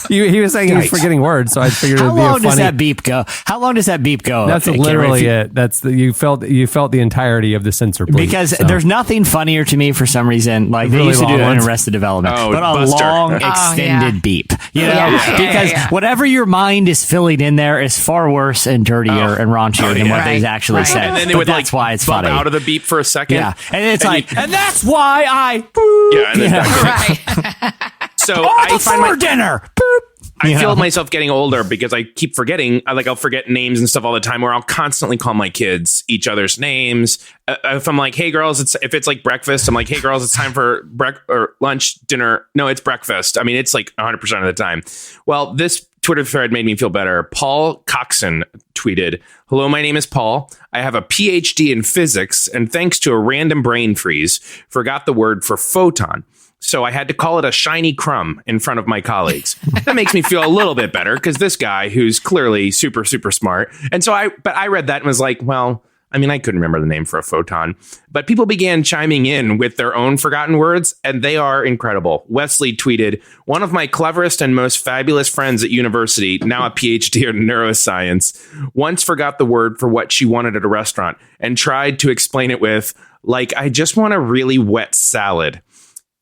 He was saying he was forgetting words, so I figured it'd be a funny... How long does that beep go? How long does that beep go? That's literally it. That's you felt the entirety of the censor plate. Because there's nothing funnier to me for some reason. Like they Really used to do it long in ones. Arrested Development, but a Buster. long extended beep. You know, because yeah. whatever your mind is filling in there is far worse and dirtier and raunchier than what they actually said. And then they But would that's why it's bump funny. out of the beep for a second. Yeah, and it's And and that's why I. Yeah, and then Right. So I find dinner. Boop. I feel myself getting older because I keep forgetting. I'll forget names and stuff all the time. Where I'll constantly call my kids each other's names. If I'm like, "Hey girls," if it's like breakfast, I'm like, "Hey girls, it's time for or lunch, dinner." No, it's breakfast. I mean, it's like 100% of the time. Well, this Twitter thread made me feel better. Paul Coxon tweeted, "Hello, my name is Paul. I have a PhD in physics, and thanks to a random brain freeze, forgot the word for photon. So I had to call it a shiny crumb in front of my colleagues." That makes me feel a little bit better because this guy who's clearly super, super smart. And so I read that and was like, well, I mean, I couldn't remember the name for a photon, but people began chiming in with their own forgotten words, and they are incredible. Wesley tweeted, "One of my cleverest and most fabulous friends at university, now a PhD in neuroscience, once forgot the word for what she wanted at a restaurant and tried to explain it with, like, I just want a really wet salad.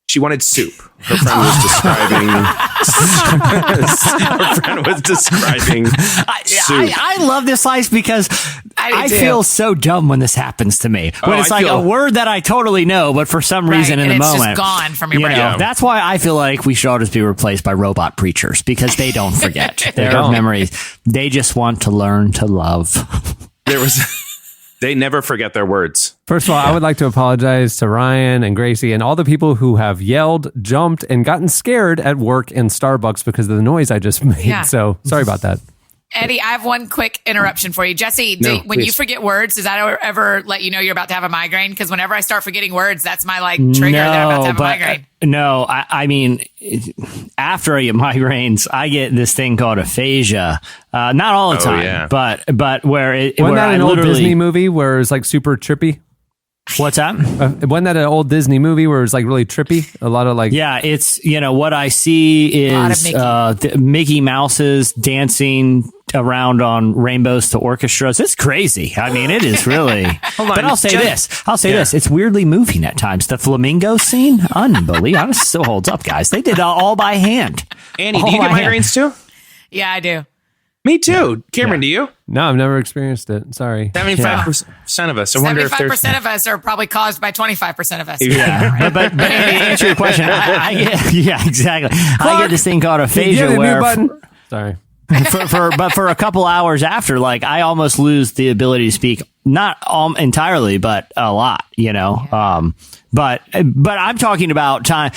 She wanted soup." Her friend was describing. Soup. I love this slice because I feel so dumb when this happens to me. When it's like a word that I totally know, but for some reason in the moment, it's just gone from your brain. That's why I feel like we should all just be replaced by robot preachers because they don't forget their memories. They just want to learn to love. They never forget their words. First of all, I would like to apologize to Ryan and Gracie and all the people who have yelled, jumped, and gotten scared at work in Starbucks because of the noise I just made. Yeah. So sorry about that. Eddie, I have one quick interruption for you. Jesse, when you forget words, does that ever let you know you're about to have a migraine? Because whenever I start forgetting words, that's my trigger that I'm about to have a migraine. No, I mean, after I get migraines, I get this thing called aphasia. Not all the time, but where it... Wasn't where that an old Disney movie where it's like super trippy? What's that? Wasn't that an old Disney movie where it's like really trippy? A lot of like... Yeah, it's, what I see is Mickey Mouse's dancing around on rainbows to orchestras. It's crazy. I mean, it is really... But I'll say this. It's weirdly moving at times. The flamingo scene, unbelievable. It still holds up, guys. They did it all by hand. Annie, do you get migraines too? Yeah, I do. Me too. Cameron, do you? No, I've never experienced it. Sorry. 75% of us. I wonder if 75% of us are probably caused by 25% of us. Yeah. but to answer your question, I get, exactly. I get this thing called aphasia where... Sorry. for a couple hours after, like I almost lose the ability to speak not entirely, but a lot, But I'm talking about time.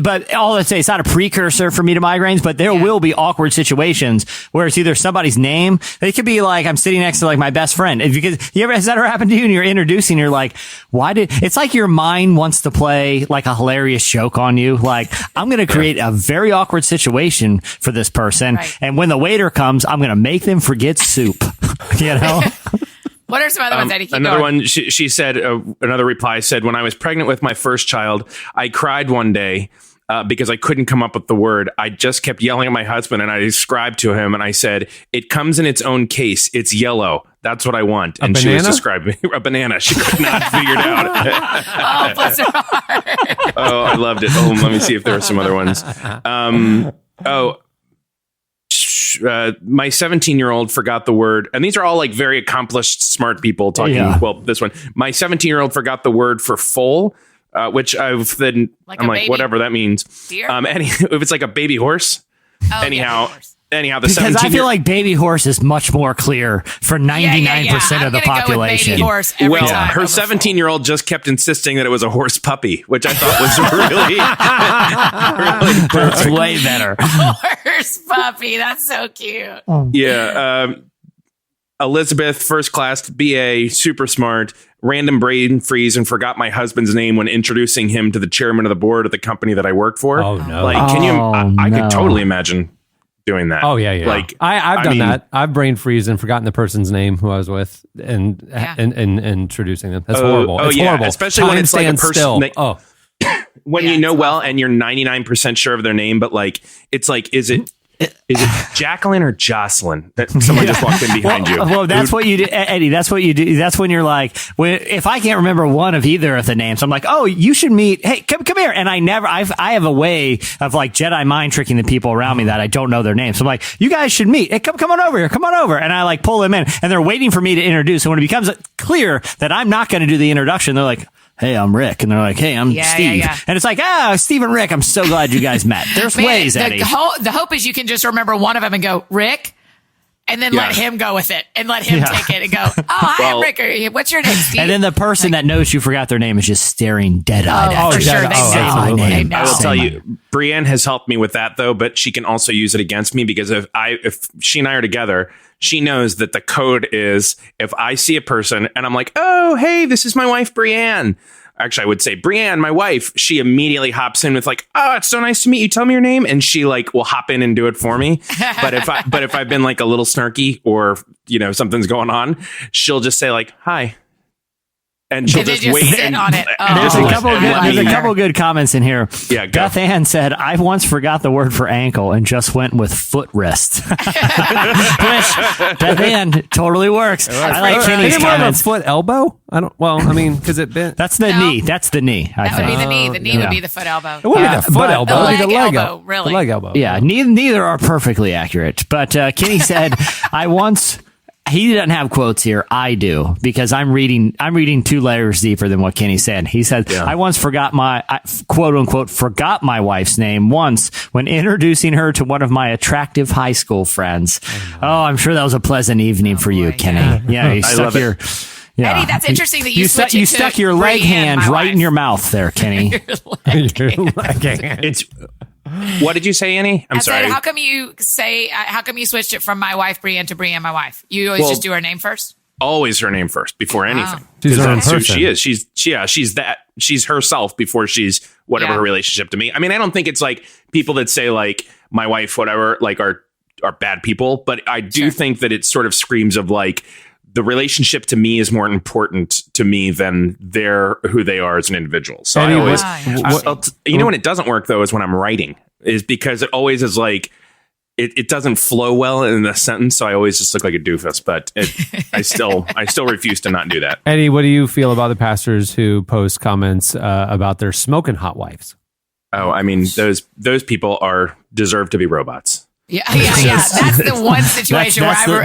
But all I'd say, it's not a precursor for me to migraines, but there will be awkward situations where it's either somebody's name. It could be like I'm sitting next to like my best friend. Because has that ever happened to you? And you're introducing, you're like, it's like your mind wants to play like a hilarious joke on you. Like, I'm going to create a very awkward situation for this person. Right. And when the waiter comes, I'm going to make them forget soup. What are some other ones, Eddie? Another one, she said, another reply said, when I was pregnant with my first child, I cried one day because I couldn't come up with the word. I just kept yelling at my husband, and I described to him, and I said, it comes in its own case. It's yellow. That's what I want. And she was describing a banana. She could not figure it out. Oh, bless her heart. Oh, I loved it. Oh, let me see if there are some other ones. My 17-year-old forgot the word, and these are all like very accomplished, smart people talking. Yeah. Well, this one, my 17-year-old forgot the word for foal, which I'm like, whatever that means. Deer? If it's like a baby horse. Oh, anyhow, because I feel like baby horse is much more clear for 99% of the population. Go with baby horse her 17-year-old just kept insisting that it was a horse puppy, which I thought was really perfect. That's way better. Horse puppy, that's so cute. Yeah, Elizabeth, first class BA, super smart. Random brain freeze and forgot my husband's name when introducing him to the chairman of the board of the company that I worked for. Oh no! Like, can you? I could totally imagine doing that. Oh yeah. Like I've done that. I've brain freeze and forgotten the person's name who I was with and introducing them. That's horrible. It's horrible. Especially when it's like a person. When you know well and you're 99% sure of their name, but like it's like, is it Jacqueline or Jocelyn? Someone just walked in behind you. Well, that's what you do, Eddie. That's what you do. That's when you're like, if I can't remember one of either of the names, I'm like, oh, you should meet. Hey, come here. And I have a way of like Jedi mind tricking the people around me that I don't know their names. So I'm like, you guys should meet. Hey, come on over here. Come on over. And I like pull them in, and they're waiting for me to introduce. And when it becomes clear that I'm not going to do the introduction, they're like, hey, I'm Rick. And they're like, hey, I'm Steve. Yeah. And it's like, Steve and Rick, I'm so glad you guys met. There's ways, Eddie. The hope is you can just remember one of them and go, Rick, and then let him go with it and let him take it and go, hi, I'm Rick. What's your name, Steve? And then the person that knows you forgot their name is just staring dead-eyed at you. For sure. They know. I will tell you, Brienne has helped me with that, though, but she can also use it against me because if she and I are together, she knows that the code is if I see a person and I'm like, oh, hey, this is my wife, Brienne. Actually, I would say, Brienne, my wife, she immediately hops in with like, oh, it's so nice to meet you. Tell me your name. And she like will hop in and do it for me. But if I've been like a little snarky or, something's going on, she'll just say like, hi. And she'll just wait on it. There's a couple good comments in here. Yeah, go. Beth Ann said, I once forgot the word for ankle and just went with footrest. Which, Beth Ann, totally works. I like Kenny's comments. Foot elbow? Because it bent. That's the knee. That's the knee. That would be the knee. The knee would be the foot elbow. It wouldn't be the foot elbow. It would be the leg elbow. Really? The leg elbow. Yeah, neither are perfectly accurate. But Kenny said, he doesn't have quotes here. I do, because I'm reading 2 layers deeper than what Kenny said. He said, I once forgot quote unquote, forgot my wife's name once when introducing her to one of my attractive high school friends. Oh, I'm sure that was a pleasant evening for you, Kenny. Yeah, you stuck your... Yeah. Eddie, that's interesting that you stuck your leg hand right in your mouth there, Kenny. Your leg hand. What did you say, Annie? I'm sorry. How come you switched it from my wife, Brienne, to Brienne, my wife? You always just do her name first? Always her name first before anything. She's her own person. She is. She's herself before she's whatever her relationship to me. I mean, I don't think it's like people that say like my wife, whatever, like are bad people, but I do think that it sort of screams of like, the relationship to me is more important to me than who they are as an individual. So I always, when it doesn't work though, is when I'm writing, is because it always is like, it doesn't flow well in the sentence. So I always just look like a doofus, but I still refuse to not do that. Eddie, what do you feel about the pastors who post comments about their smoking hot wives? Oh, I mean, those people deserve to be robots. Yeah. That's the one situation where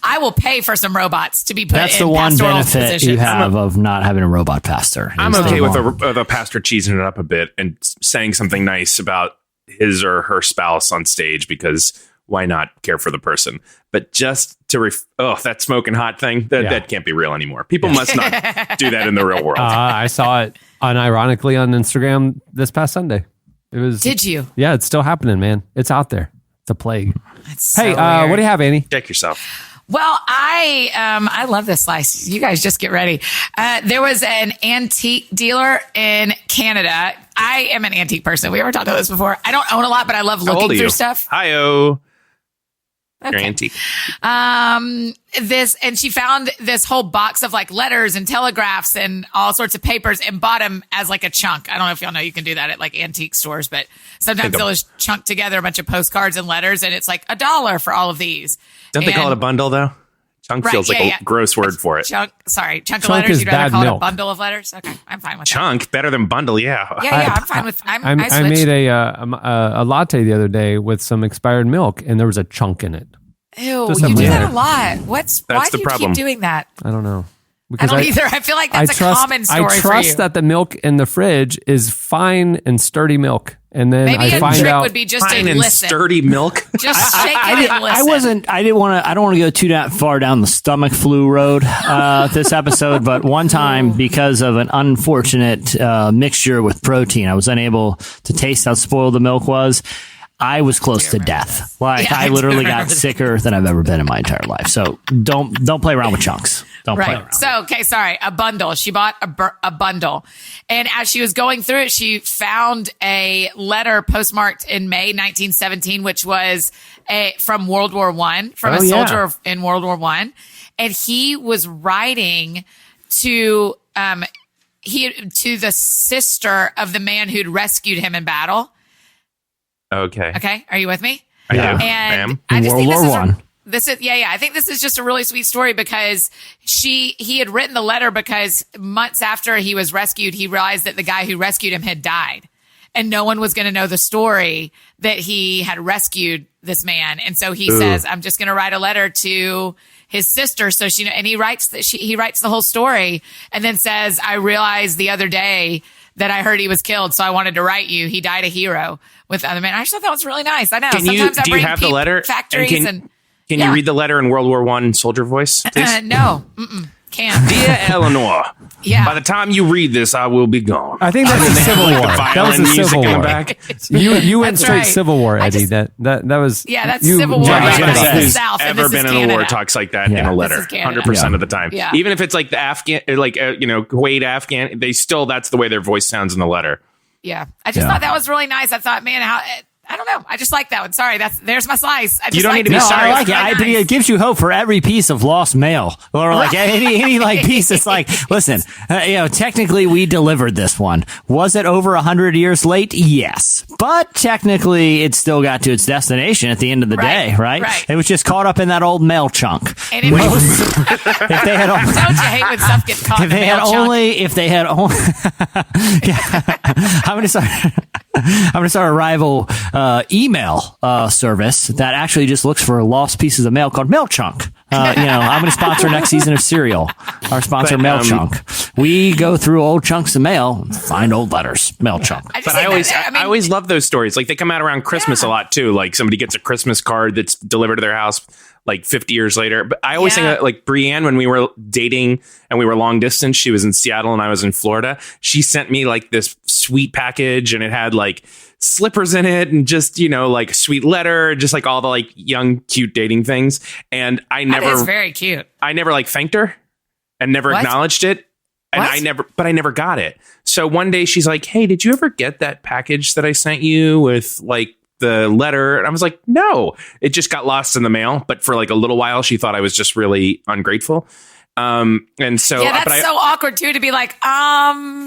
I will pay for some robots to be put in pastoral positions. That's the one benefit you have of not having a robot pastor. I'm okay with a pastor cheesing it up a bit and saying something nice about his or her spouse on stage because why not care for the person? But just to that smoking hot thing, that can't be real anymore. People must not do that in the real world. I saw it unironically on Instagram this past Sunday. It was. Did you? Yeah, it's still happening, man. It's out there. It's a plague. That's so hey, weird. what do you have, Annie? Check yourself. Well, I love this slice. You guys just get ready. There was an antique dealer in Canada. I am an antique person. We ever talked about this before? I don't own a lot, but I love looking through stuff. Hi-oh. Okay. You're antique. And she found this whole box of like letters and telegraphs and all sorts of papers and bought them as like a chunk. I don't know if y'all know you can do that at like antique stores, but sometimes they'll just chunk together a bunch of postcards and letters, and it's like $1 for all of these. Don't they call it a bundle though? Chunk feels like a gross word for it. Chunk of letters. You'd rather call it a bundle of letters? Okay, I'm fine with that. Chunk better than bundle, yeah. Yeah, I'm fine with. I made a latte the other day with some expired milk, and there was a chunk in it. Ew, Just you do something that a lot. Why do you keep doing that? I don't know. I don't either. I feel like that's a common story for you. I trust that the milk in the fridge is fine and sturdy milk, and then maybe I find trick out would be just fine to and listen. Sturdy milk. Just shake it and listen. I don't want to go too far down the stomach flu road this episode, but one time because of an unfortunate mixture with protein, I was unable to taste how spoiled the milk was. I was close to death. I literally got sicker than I've ever been in my entire life. So don't play around with chunks. Don't play around. So, a bundle. She bought a bundle. And as she was going through it, she found a letter postmarked in May 1917, which was from World War I, from a soldier in World War I. And he was writing to the sister of the man who'd rescued him in battle. Okay. Are you with me? I do. And I just World think War I. I think this is just a really sweet story because he had written the letter because months after he was rescued, he realized that the guy who rescued him had died and no one was going to know the story that he had rescued this man. And so he says, I'm just going to write a letter to his sister. So he writes the whole story and then says, I realized the other day that I heard he was killed. So I wanted to write you. He died a hero with other men. I just thought that was really nice. I know. Do you have the letter? Factories Can you read the letter in World War I soldier voice, please? No. Can't. Dear Eleanor, by the time you read this, I will be gone. I think that's the Civil War. That was the Civil War. Back. You went straight Civil War, Eddie. That was that's Civil War. Who's ever been in a war talks like that in a letter 100% of the time. Yeah. Even if it's like the Afghan, Kuwait Afghan, that's the way their voice sounds in the letter. Yeah, I just thought that was really nice. I thought, man, I don't know. I just like that one. Sorry, there's my slice. I just you don't need to be sorry. I like it. Nice. It gives you hope for every piece of lost mail, or like any piece. It's like, listen, technically we delivered this one. Was it over 100 years late? Yes, but technically it still got to its destination at the end of the day, right? It was just caught up in that old mail chunk. And don't you hate when stuff gets caught in the mail chunk? If they had only, I'm gonna start a rival email service that actually just looks for lost pieces of mail called Mail Chunk. I'm going to sponsor next season of Serial. Our sponsor, Mail Chunk. We go through old chunks of mail and find old letters. Mail Chunk. I always love those stories. Like they come out around Christmas a lot too. Like somebody gets a Christmas card that's delivered to their house like 50 years later. But I always think of, like Brienne, when we were dating and we were long distance, she was in Seattle and I was in Florida. She sent me like this sweet package and it had like slippers in it and just, like a sweet letter, just like all the like young, cute dating things. And I never, that is very cute. I never like thanked her and never acknowledged it. And I never got it. So one day she's like, hey, did you ever get that package that I sent you with like the letter? And I was like, no, it just got lost in the mail. But for like a little while, she thought I was just really ungrateful. And so that's so awkward too, to be like,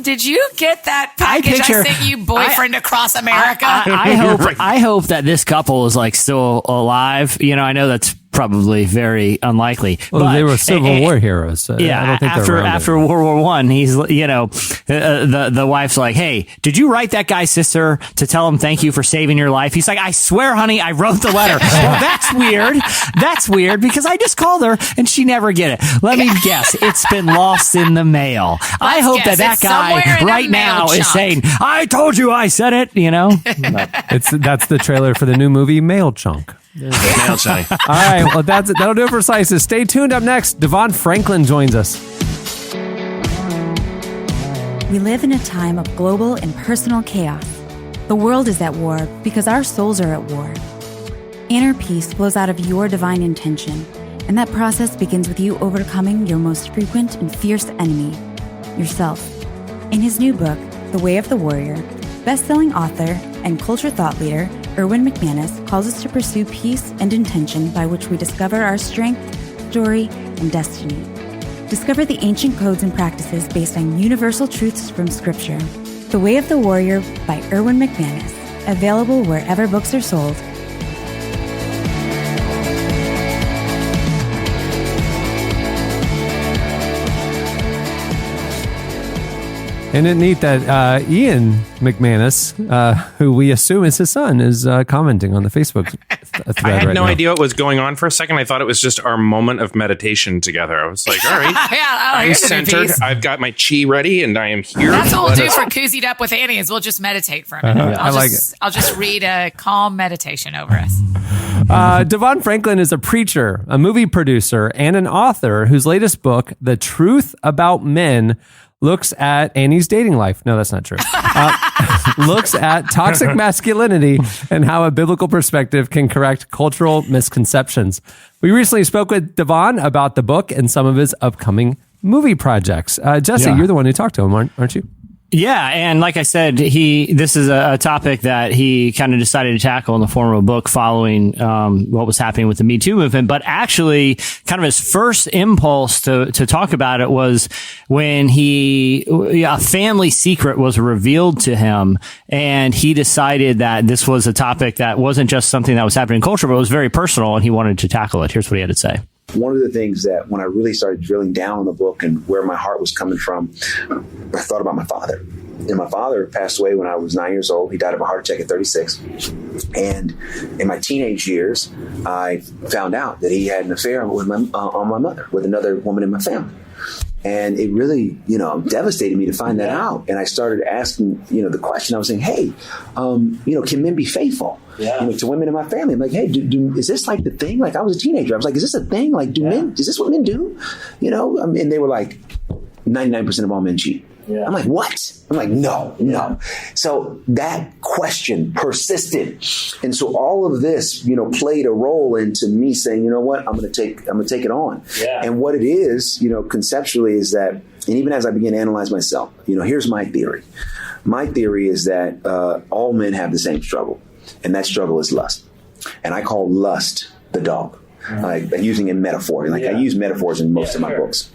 did you get that package I sent you, boyfriend across America? I hope that this couple is like still alive. I know that's probably very unlikely. Well, but they were Civil War heroes. So yeah, I don't think after World War I, he's the wife's like, hey, did you write that guy's sister to tell him thank you for saving your life? He's like, I swear, honey, I wrote the letter. Well, that's weird. That's weird because I just called her and she never get it. Let me guess, it's been lost in the mail. I hope that guy right now is saying, I told you I said it. That's the trailer for the new movie Mail Chunk. Nailed, Sonny. All right, well, that'll do it for Slices. Stay tuned. Up next, DeVon Franklin joins us. We live in a time of global and personal chaos. The world is at war because our souls are at war. Inner peace flows out of your divine intention, and that process begins with you overcoming your most frequent and fierce enemy, yourself. In his new book, The Way of the Warrior, best-selling author and culture thought leader Erwin McManus calls us to pursue peace and intention by which we discover our strength, story, and destiny. Discover the ancient codes and practices based on universal truths from Scripture. The Way of the Warrior by Erwin McManus. Available wherever books are sold. Isn't it neat that Ian McManus, who we assume is his son, is commenting on the Facebook thread I had right no now. idea what was going on for a second. I thought it was just our moment of meditation together. I was like, all right, I'm here's a new centered. piece. I've got my chi ready and I am here. That's what we'll do for Koozied Up with Annie is we'll just meditate for a minute. I like it. I'll just read a calm meditation over us. DeVon Franklin is a preacher, a movie producer, and an author whose latest book, The Truth About Men, looks at Annie's dating life. No, that's not true. Looks at toxic masculinity and how a biblical perspective can correct cultural misconceptions. We recently spoke with DeVon about the book and some of his upcoming movie projects. Jesse, you're the one who talked to him, aren't you? Yeah, and like I said, this is a topic that he kind of decided to tackle in the form of a book following what was happening with the Me Too movement. But actually, kind of his first impulse to talk about it was when a family secret was revealed to him, and he decided that this was a topic that wasn't just something that was happening in culture, but it was very personal, and he wanted to tackle it. Here's what he had to say. One of the things that when I really started drilling down on the book and where my heart was coming from, I thought about my father. And my father passed away when I was 9 years old. He died of a heart attack at 36. And in my teenage years, I found out that he had an affair with on my mother, with another woman in my family. And it really, devastated me to find that out. And I started asking, the question. I was saying, hey, can men be faithful? Yeah. To women in my family. I'm like, hey, is this like the thing? Like I was a teenager. I was like, is this a thing? Like, is this what men do? And they were like, 99% of all men cheat. Yeah. I'm like, what? I'm like, no. So that question persisted. And so all of this, played a role into me saying, you know what, I'm going to take it on. Yeah. And what it is, conceptually is that, and even as I began to analyze myself, here's my theory. My theory is that all men have the same struggle, and that struggle is lust. And I call lust the dog, like using a metaphor. Like I use metaphors in most of my books.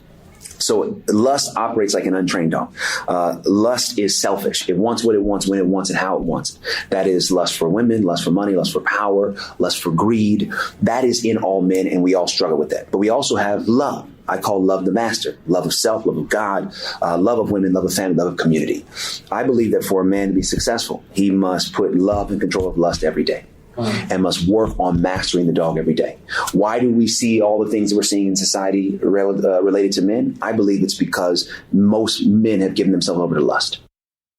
So lust operates like an untrained dog. Lust is selfish. It wants what it wants, when it wants it, how it wants it. That is lust for women, lust for money, lust for power, lust for greed. That is in all men, and we all struggle with that. But we also have love. I call love the master. Love of self, love of God, love of women, love of family, love of community. I believe that for a man to be successful, he must put love in control of lust every day. And must work on mastering the dog every day. Why do we see all the things that we're seeing in society related to men? I believe it's because most men have given themselves over to lust.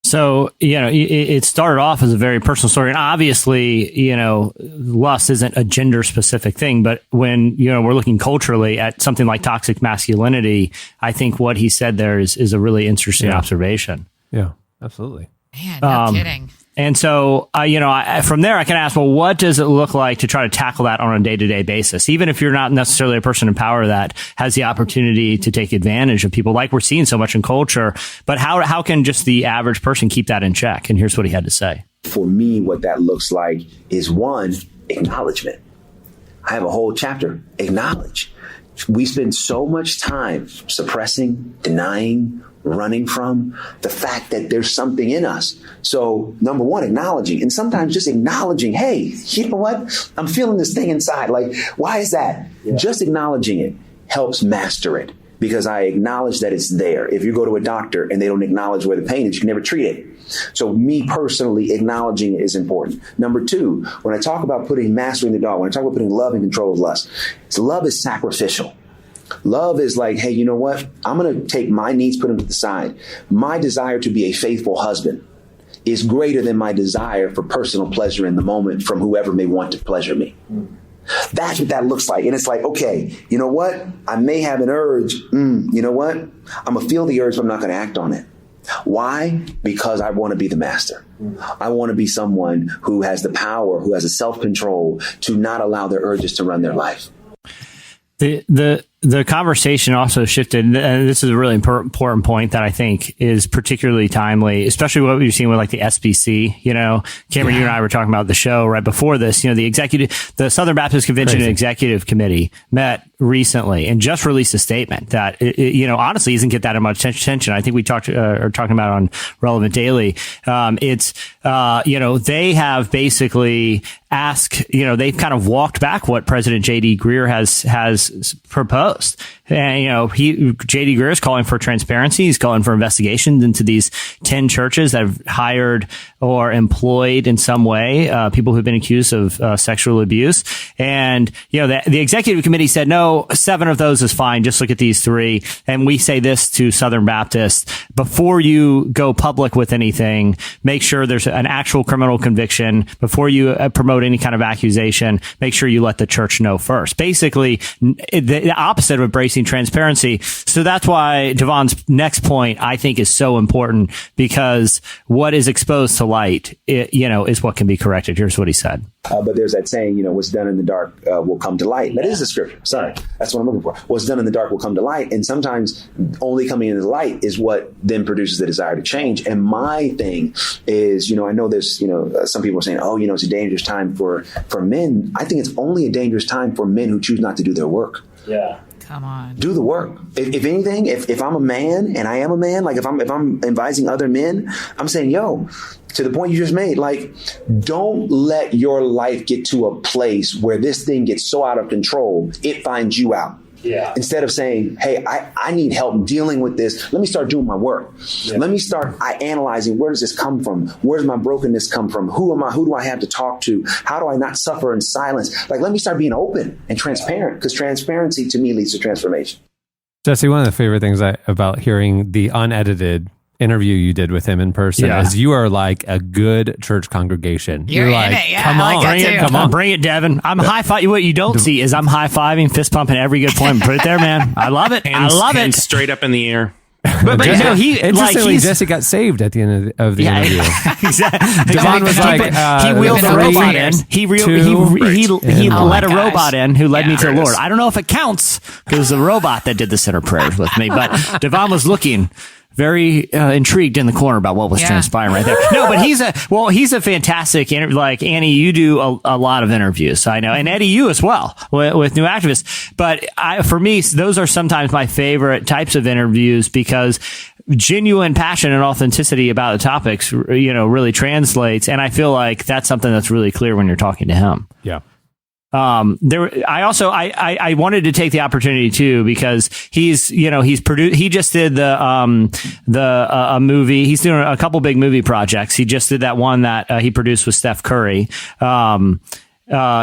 So, it started off as a very personal story. And obviously, lust isn't a gender specific thing. But when, we're looking culturally at something like toxic masculinity, I think what he said there is a really interesting observation. Yeah, absolutely. Man, no kidding. And so, from there, I can ask, well, what does it look like to try to tackle that on a day-to-day basis? Even if you're not necessarily a person in power that has the opportunity to take advantage of people like we're seeing so much in culture. But how can just the average person keep that in check? And here's what he had to say. For me, what that looks like is one, acknowledgement. I have a whole chapter, acknowledge. We spend so much time suppressing, denying, running from the fact that there's something in us. So number one, acknowledging, and sometimes just acknowledging, hey, you know what? I'm feeling this thing inside. Like, why is that? Yeah. Just acknowledging it helps master it, because I acknowledge that it's there. If you go to a doctor and they don't acknowledge where the pain is, you can never treat it. So me personally, acknowledging it is important. Number two, when I talk about putting mastering the dog, when I talk about putting love in control of lust, love is sacrificial. Love is like, hey, you know what? I'm going to take my needs, put them to the side. My desire to be a faithful husband is greater than my desire for personal pleasure in the moment from whoever may want to pleasure me. That's what that looks like. And it's like, okay, you know what? I may have an urge. You know what? I'm going to feel the urge, but I'm not going to act on it. Why? Because I want to be the master. I want to be someone who has the power, who has the self-control to not allow their urges to run their life. The conversation also shifted, and this is a really important point that I think is particularly timely, especially what we've seen with like the SBC. You know, Cameron, you and I were talking about the show right before this. You know, the Southern Baptist Convention Executive Committee met recently and just released a statement that, you know, honestly isn't get that much attention. I think we are talking about on Relevant Daily. You know, they have basically asked, you know, they've kind of walked back what President J.D. Greear has proposed. And, you know, J.D. Greear is calling for transparency. He's calling for investigations into these 10 churches that have hired or employed in some way people who've been accused of sexual abuse. And, you know, the executive committee said, no, 7 of those is fine. Just look at these 3. And we say this to Southern Baptists: before you go public with anything, make sure there's an actual criminal conviction. Before you promote any kind of accusation, make sure you let the church know first. Basically, the opposite of embracing transparency. So that's why DeVon's next point, I think, is so important, because what is exposed to light, you know, is what can be corrected. Here's what he said. But there's that saying, you know, what's done in the dark will come to light. That is the scripture. Sorry. That's what I'm looking for. What's done in the dark will come to light. And sometimes only coming into the light is what then produces the desire to change. And my thing is, you know, I know there's, you know, some people are saying, oh, you know, it's a dangerous time for men. I think it's only a dangerous time for men who choose not to do their work. Yeah. Come on. Do the work. If anything, if I'm a man, and I am a man, like if I'm advising other men, I'm saying, yo, to the point you just made, like, don't let your life get to a place where this thing gets so out of control, it finds you out. Yeah. Instead of saying, hey, I need help dealing with this. Let me start doing my work. Yeah. Let me start analyzing, where does this come from? Where does my brokenness come from? Who am I? Who do I have to talk to? How do I not suffer in silence? Like, let me start being open and transparent, because transparency to me leads to transformation. Jesse, one of the favorite things about hearing the unedited interview you did with him in person is you are like a good church congregation. You're like, in it, yeah. Come on, bring it, Devin. I'm high-fiving. What you don't see is I'm high-fiving, fist pumping every good point. Put it there, man. I love it. I love it. Straight up in the air. But you know, interestingly, Jesse got saved at the end of the interview. Exactly. DeVon was like, he wheeled the robot in. He let a robot in who led me to the Lord. I don't know if it counts, because it was the robot that did the center prayers with me, but DeVon was looking very intrigued in the corner about what was transpiring right there. No, but he's a fantastic like Annie, you do a lot of interviews, I know, and Eddie, you as well with New Activists. But for me, those are sometimes my favorite types of interviews, because genuine passion and authenticity about the topics, you know, really translates. And I feel like that's something that's really clear when you're talking to him. Yeah. I wanted to take the opportunity too, because he's produced, he just did a movie. He's doing a couple big movie projects. He just did that one that he produced with Steph Curry.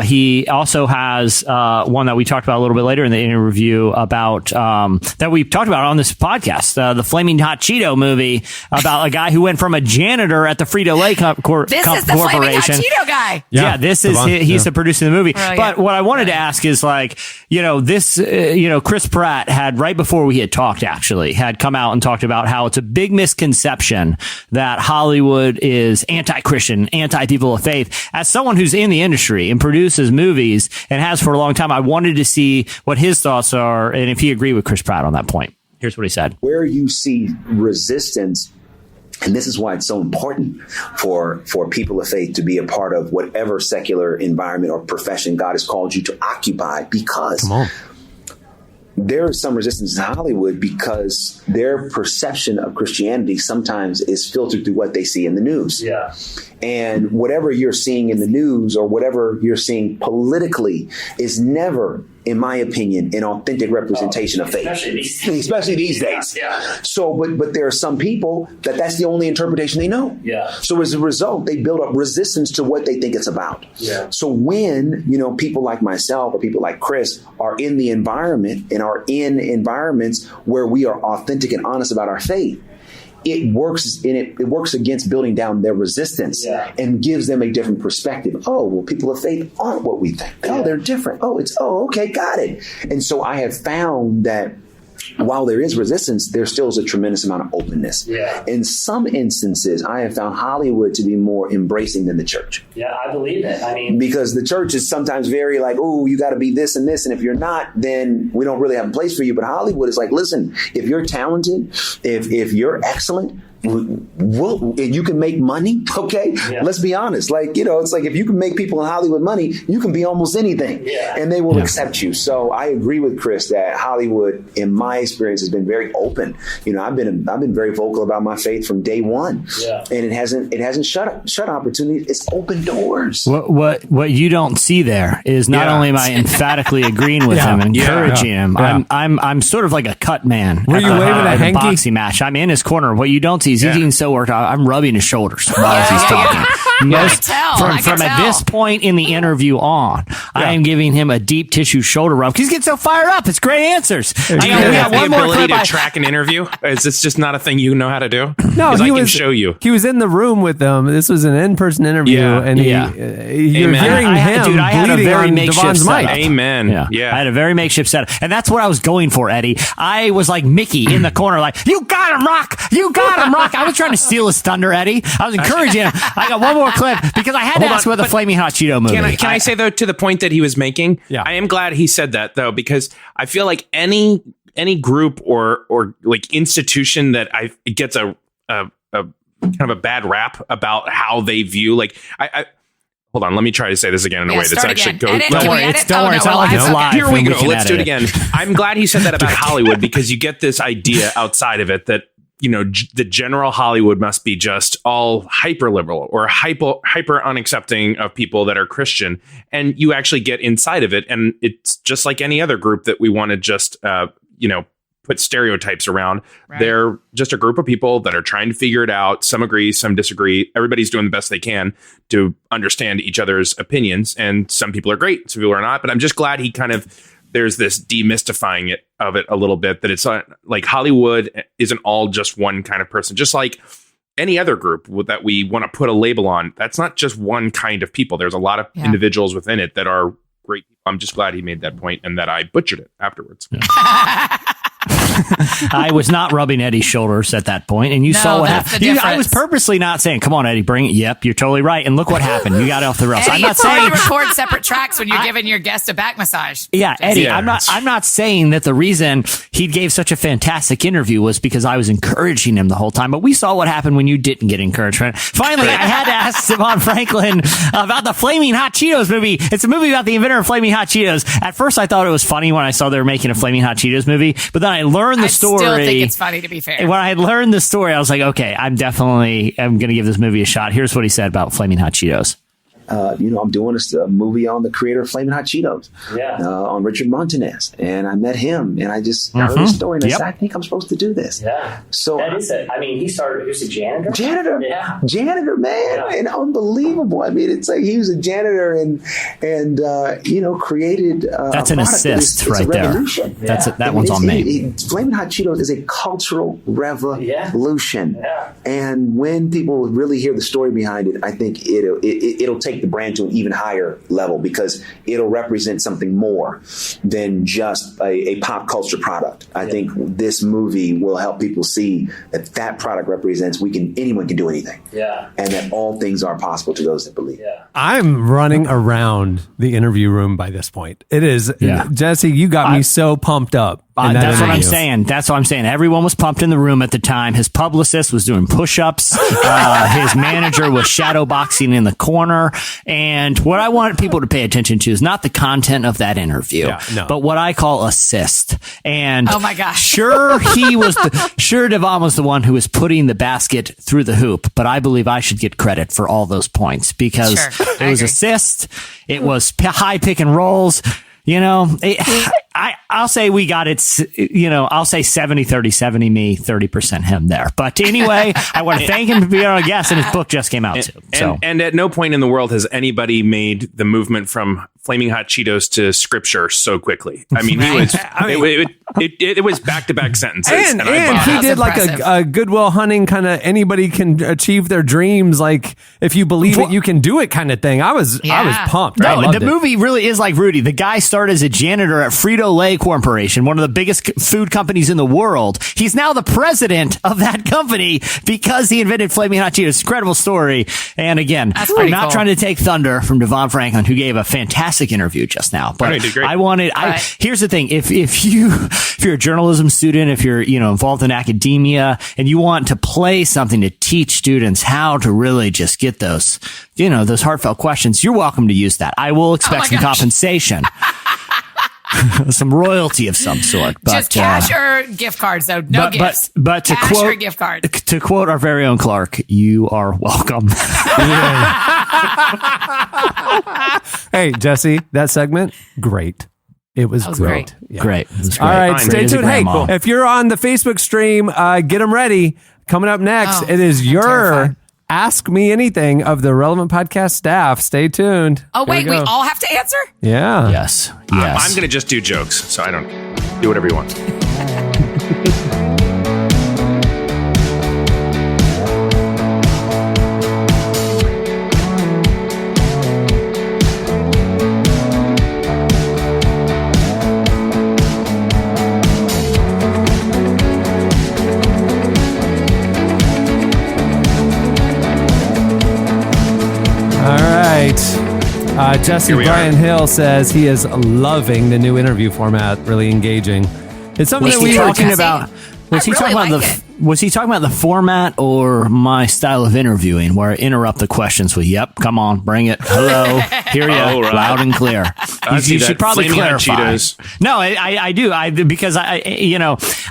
He also has one that we talked about a little bit later in the interview about that we talked about on this podcast, the Flaming Hot Cheeto movie, about a guy who went from a janitor at the Frito-Lay Corporation. This is the Flaming Hot Cheeto guy. Yeah, this is he's the producer of the movie. Brilliant. But what I wanted to ask is, like, you know, this, Chris Pratt had, right before we had talked, actually had come out and talked about how it's a big misconception that Hollywood is anti-Christian, anti-people of faith. As someone who's in the industry and produces movies and has for a long time, I wanted to see what his thoughts are and if he agreed with Chris Pratt on that point. Here's what he said. Where you see resistance, and this is why it's so important for people of faith to be a part of whatever secular environment or profession God has called you to occupy, because there is some resistance in Hollywood because their perception of Christianity sometimes is filtered through what they see in the news. Yeah. And whatever you're seeing in the news or whatever you're seeing politically is never, in my opinion, an authentic representation of faith. Especially these days. Yeah. So, but there are some people that's the only interpretation they know. Yeah. So as a result, they build up resistance to what they think it's about. Yeah. So when, people like myself or people like Chris are in the environment and are in environments where we are authentic and honest about our faith, it works it works against building down their resistance and gives them a different perspective. Oh, well, people of faith aren't what we think. Oh, they're different. Okay, got it. And so I have found that while there is resistance, there still is a tremendous amount of openness. Yeah. In some instances, I have found Hollywood to be more embracing than the church. Yeah, I believe it. I mean, because the church is sometimes very like, oh, you got to be this and this. And if you're not, then we don't really have a place for you. But Hollywood is like, listen, if you're talented, if you're excellent, you can make money. Okay. Yeah. Let's be honest. Like, it's like if you can make people in Hollywood money, you can be almost anything and they will accept you. So I agree with Chris that Hollywood, in my experience, has been very open. I've been very vocal about my faith from day one, and it hasn't shut opportunities. It's opened doors. What you don't see there is not only am I emphatically agreeing with him and encouraging him. I'm sort of like a cut man. Were you waving a hanky? Boxing match? I'm in his corner. What you don't see is he's getting so worked out. I'm rubbing his shoulders while he's talking. From at this point in the interview on, I am giving him a deep tissue shoulder rub. He's getting so fired up. It's great answers. Do you have the ability to track an interview? Is this just not a thing you know how to do? No, I can show you. He was in the room with them. This was an in-person interview, and you're hearing him dude, I had a very makeshift setup. Amen. Yeah, I had a very makeshift setup, and that's what I was going for, Eddie. I was like Mickey in the corner, like, you got him, Rock. You got him, Rock. I was trying to steal his thunder, Eddie. I was encouraging him. I got one more clip because I had to ask about the Flaming Hot Cheeto movie. Can I say, though, to the point that he was making? Yeah. I am glad he said that, though, because I feel like any group or like institution that gets a kind of a bad rap about how they view, like, I hold on, let me try to say this again in a way that's actually good. Don't worry, it's not like it's live. Here we go. Let's do it again. I'm glad he said that about Hollywood, because you get this idea outside of it that, the general Hollywood must be just all hyper liberal or hyper unaccepting of people that are Christian. And you actually get inside of it. And it's just like any other group that we want to just, put stereotypes around. Right. They're just a group of people that are trying to figure it out. Some agree, some disagree. Everybody's doing the best they can to understand each other's opinions. And some people are great, some people are not. But I'm just glad he there's this demystifying of it a little bit, that it's not like Hollywood isn't all just one kind of person, just like any other group that we want to put a label on. That's not just one kind of people. There's a lot of individuals within it that are great. I'm just glad he made that point and that I butchered it afterwards. Yeah. I was not rubbing Eddie's shoulders at that point, and you saw what happened. I was purposely not saying, "Come on, Eddie, bring it." Yep, you're totally right. And look what happened. You got off the rails. Eddie, I'm not saying you record separate tracks when you're giving your guest a back massage. Yeah, Eddie, I'm not saying that the reason he gave such a fantastic interview was because I was encouraging him the whole time. But we saw what happened when you didn't get encouragement. Finally, I had to ask DeVon Franklin about the Flaming Hot Cheetos movie. It's a movie about the inventor of Flaming Hot Cheetos. At first, I thought it was funny when I saw they were making a Flaming Hot Cheetos movie, but then I learned the story. I still think it's funny, to be fair. When I had learned the story, I was like, okay, I'm going to give this movie a shot. Here's what he said about Flaming Hot Cheetos. I'm doing a movie on the creator of Flaming Hot Cheetos, on Richard Montanez. And I met him, and I just heard his story, and I said, I think I'm supposed to do this. Yeah. So that is it. I mean, he was a janitor. Janitor, man. Yeah. And unbelievable. I mean, it's like he was a janitor and created that's an assist right there. That one's on me. Flaming Hot Cheetos is a cultural revolution. Yeah. And when people really hear the story behind it, I think it'll take the brand to an even higher level, because it'll represent something more than just a pop culture product. I think this movie will help people see that product represents anyone can do anything. Yeah. And that all things are possible to those that believe. Yeah. I'm running around the interview room by this point. It is, Jesse, you got me so pumped up. That's what I'm saying. That's what I'm saying. Everyone was pumped in the room at the time. His publicist was doing push-ups. His manager was shadow boxing in the corner. And what I want people to pay attention to is not the content of that interview, but what I call assist. And oh my gosh, sure DeVon was the one who was putting the basket through the hoop, but I believe I should get credit for all those points, because it was assist. It was high pick and rolls. I'll say we got it, I'll say 70-30, 70 me, 30% him there. But anyway, I want to thank him for being our guest, and his book just came out too. And at no point in the world has anybody made the movement from Flaming Hot Cheetos to scripture so quickly. I mean, he was, it was back-to-back sentences. And he did like a Goodwill Hunting kind of anybody can achieve their dreams. Like if you believe it, you can do it kind of thing. I was pumped. No, the movie really is like Rudy. The guy started as a janitor at Frito-Lay Corporation, one of the biggest food companies in the world. He's now the president of that company because he invented Flaming Hot Cheetos. Incredible story. And again, I'm not trying to take thunder from DeVon Franklin, who gave a fantastic interview just now. But here's the thing. If you're a journalism student, if you're, involved in academia and you want to play something to teach students how to really just get those, those heartfelt questions, you're welcome to use that. I will expect some compensation. Some royalty of some sort, but just cash or gift cards, though. No gifts. But to cash quote or gift card. To quote our very own Clark, you are welcome. Hey, Jesse, that segment, great. It was great. Yeah. Great. It was great. All right, stay tuned. Hey, cool. If you're on the Facebook stream, get them ready. Coming up next, it is your terrified. Ask Me Anything of the Relevant Podcast staff. Stay tuned. Oh, wait, we all have to answer? Yeah. Yes. I'm going to just do jokes, so I don't do whatever you want. Jesse Brian Hill says he is loving the new interview format, really engaging. It's something that we were talking about. Was he talking about the format or my style of interviewing, where I interrupt the questions with "Yep, come on, bring it, hello, hear you, loud and clear"? You should probably clarify. No, I do. Because I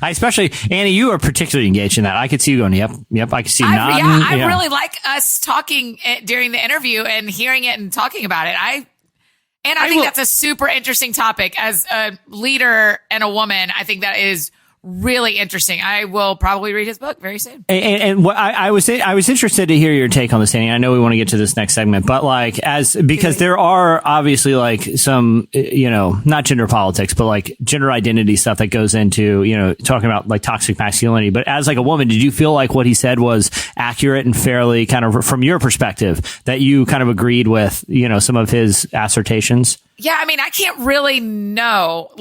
especially Annie, you are particularly engaged in that. I could see you going, "Yep, I can see you nodding." I really like us talking during the interview and hearing it and talking about it. I think that's a super interesting topic. As a leader and a woman, I think that is really interesting. I will probably read his book very soon. And what I was interested to hear your take on this, Annie. I know we want to get to this next segment, but because there are obviously some, not gender politics, but gender identity stuff that goes into, talking about toxic masculinity. But as a woman, did you feel like what he said was accurate and fairly kind of from your perspective, that you kind of agreed with, some of his assertions? Yeah, I mean, I can't really know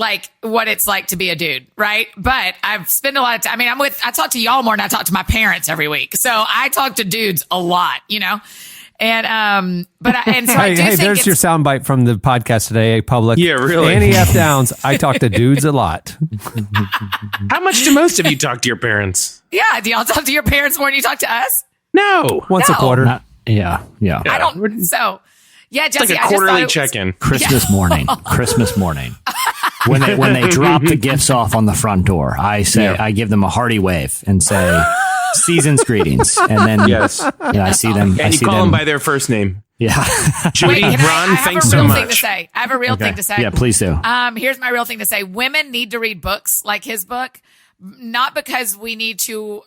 what it's like to be a dude, right? But I've spent a lot of time. I mean, I talk to y'all more than I talk to my parents every week. So I talk to dudes a lot, And so I do think there's your soundbite from the podcast today, public. Yeah, really. Annie F. Downs. I talk to dudes a lot. How much do most of you talk to your parents? Yeah, do y'all talk to your parents more than you talk to us? No, once a quarter. Yeah. I don't. So. Yeah, Jesse, it's like a quarterly check-in. Christmas morning. When they drop the gifts off on the front door, I give them a hearty wave and say, "Season's greetings," and then I see them. And you call them by their first name. Yeah, Judy, Ron, thanks so much. I have a real thing to say. Yeah, please do. Here's my real thing to say: women need to read books like his book. Not because we need to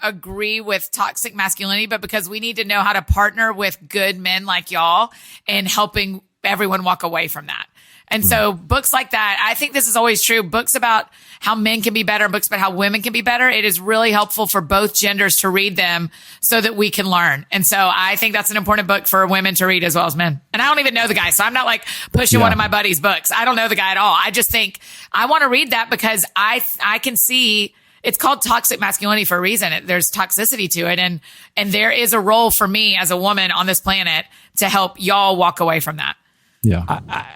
agree with toxic masculinity, but because we need to know how to partner with good men like y'all in helping everyone walk away from that. And so books like that, I think this is always true. Books about how men can be better, books about how women can be better. It is really helpful for both genders to read them so that we can learn. And so I think that's an important book for women to read as well as men. And I don't even know the guy, so I'm not pushing one of my buddy's books. I don't know the guy at all. I just think I want to read that because I can see it's called toxic masculinity for a reason. There's toxicity to it. And there is a role for me as a woman on this planet to help y'all walk away from that. Yeah.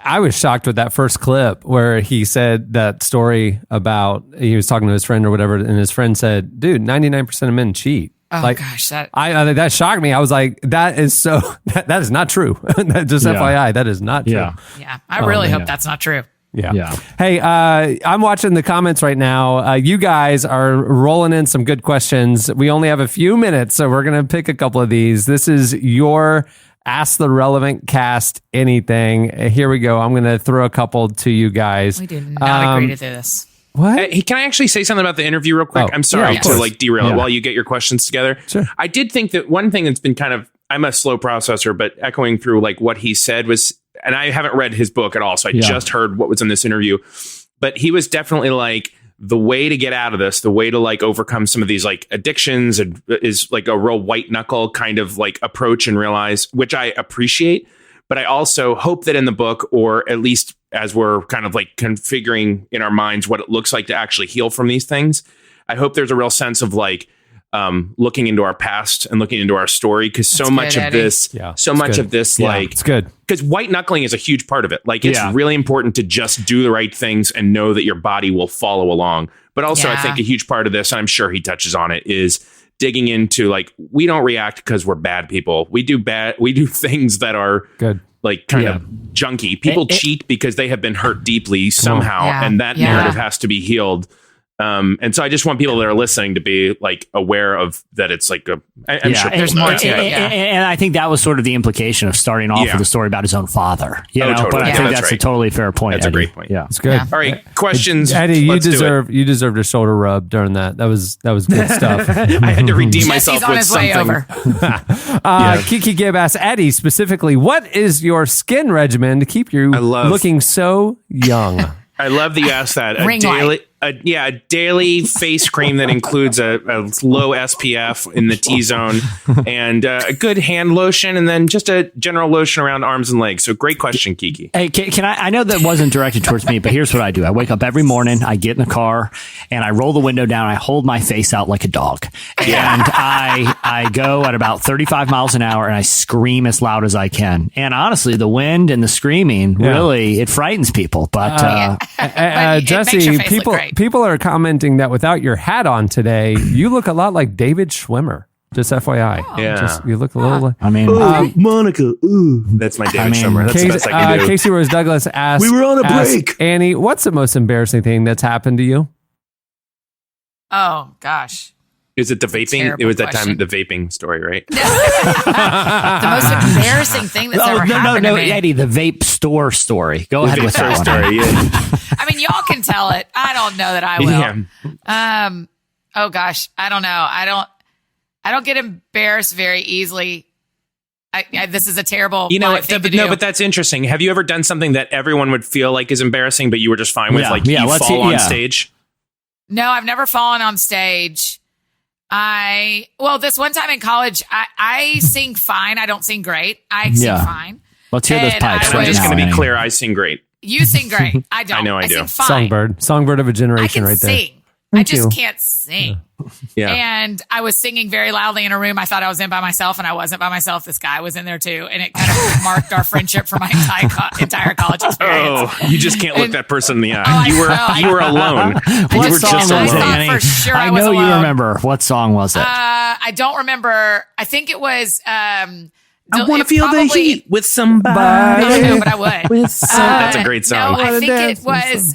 I was shocked with that first clip where he said that story about he was talking to his friend or whatever, and his friend said, "Dude, 99% of men cheat." Oh gosh, that shocked me. I was like, "That is that is not true." Just FYI, that is not true. Yeah, I really hope that's not true. Yeah. Hey, I'm watching the comments right now. You guys are rolling in some good questions. We only have a few minutes, so we're gonna pick a couple of these. This is your Ask the relevant cast anything. Here we go. I'm going to throw a couple to you guys. We do not agree to this. What? Hey, can I actually say something about the interview real quick? Oh, I'm sorry yeah, to like derail it Yeah. while you get your questions together. Sure. I did think that one thing that's been kind of, I'm a slow processor, but echoing through like what he said was, and I haven't read his book at all, so I just heard what was in this interview, but he was definitely like, the way to get out of this, the way to like overcome some of these like addictions and is like a real white knuckle kind of like approach and realize, which I appreciate. But I also hope that in the book, or at least as we're kind of like configuring in our minds what it looks like to actually heal from these things, I hope there's a real sense of like looking into our past and looking into our story, because so much of this, like, it's good because white knuckling is a huge part of it. Like, it's really important to just do the right things and know that your body will follow along. But also, I think a huge part of this, and I'm sure he touches on it, is digging into like, we don't react because we're bad people. We do things that are good, like kind of junky. People cheat because they have been hurt deeply somehow, and that narrative has to be healed. And so I just want people that are listening to be like aware of that. It's like I'm sure there's more to it. And I think that was sort of the implication of starting off with a story about his own father. You know, totally. But I think That's that's a right. totally fair point. That's a Eddie. great point. Yeah, it's good. Yeah. All right, questions. Eddie, you Let's do it. deserved a shoulder rub during that. That was good stuff. I had to redeem Jesse's myself on with his way something. over. Kiki Gibb asks Eddie specifically, what is your skin regimen to keep you looking so young? I love that you asked that. Ring light. A daily face cream that includes a low SPF in the T-zone and a good hand lotion, and then just a general lotion around arms and legs. So great question, Kiki. Hey, can I know that wasn't directed towards me, but here's what I do. I wake up every morning, I get in the car, and I roll the window down, I hold my face out like a dog. And I go at about 35 miles an hour, and I scream as loud as I can. And honestly, the wind and the screaming, really, it frightens people. But, Jesse, people are commenting that without your hat on today, you look a lot like David Schwimmer. Just FYI. You look a little like... I mean... Monica, ooh. That's my David Schwimmer. That's the best I can do. Casey Rose Douglas asked... We were on a break. Annie, what's the most embarrassing thing that's happened to you? Oh, gosh. Is it the vaping? It was that time, the vaping story, right? The most embarrassing thing that's ever happened to me. Eddie, the vape store story. Go ahead with that story. I mean, y'all can tell it. I don't know that I will. Yeah. Oh gosh, I don't know. I don't get embarrassed very easily. This is a terrible thing to do. No, but that's interesting. Have you ever done something that everyone would feel like is embarrassing, but you were just fine with, you fall on stage? No, I've never fallen on stage. This one time in college, I sing fine. I don't sing great. I sing fine. Let's hear those pipes. I'm just going to be clear. I sing great. You sing great. I don't. I know I do. Sing fine. Songbird of a generation, I can right there. sing. I just can't sing. Yeah. And I was singing very loudly in a room. I thought I was in by myself, and I wasn't by myself. This guy was in there too, and it kind of marked our friendship for my entire college experience. Oh, you just can't look that person in the eye. You were alone. What song was it, Annie? For sure I know you remember. What song was it? I don't remember. I think it was. I want to feel the heat with somebody. No, but I would. That's a great song. No, I think it was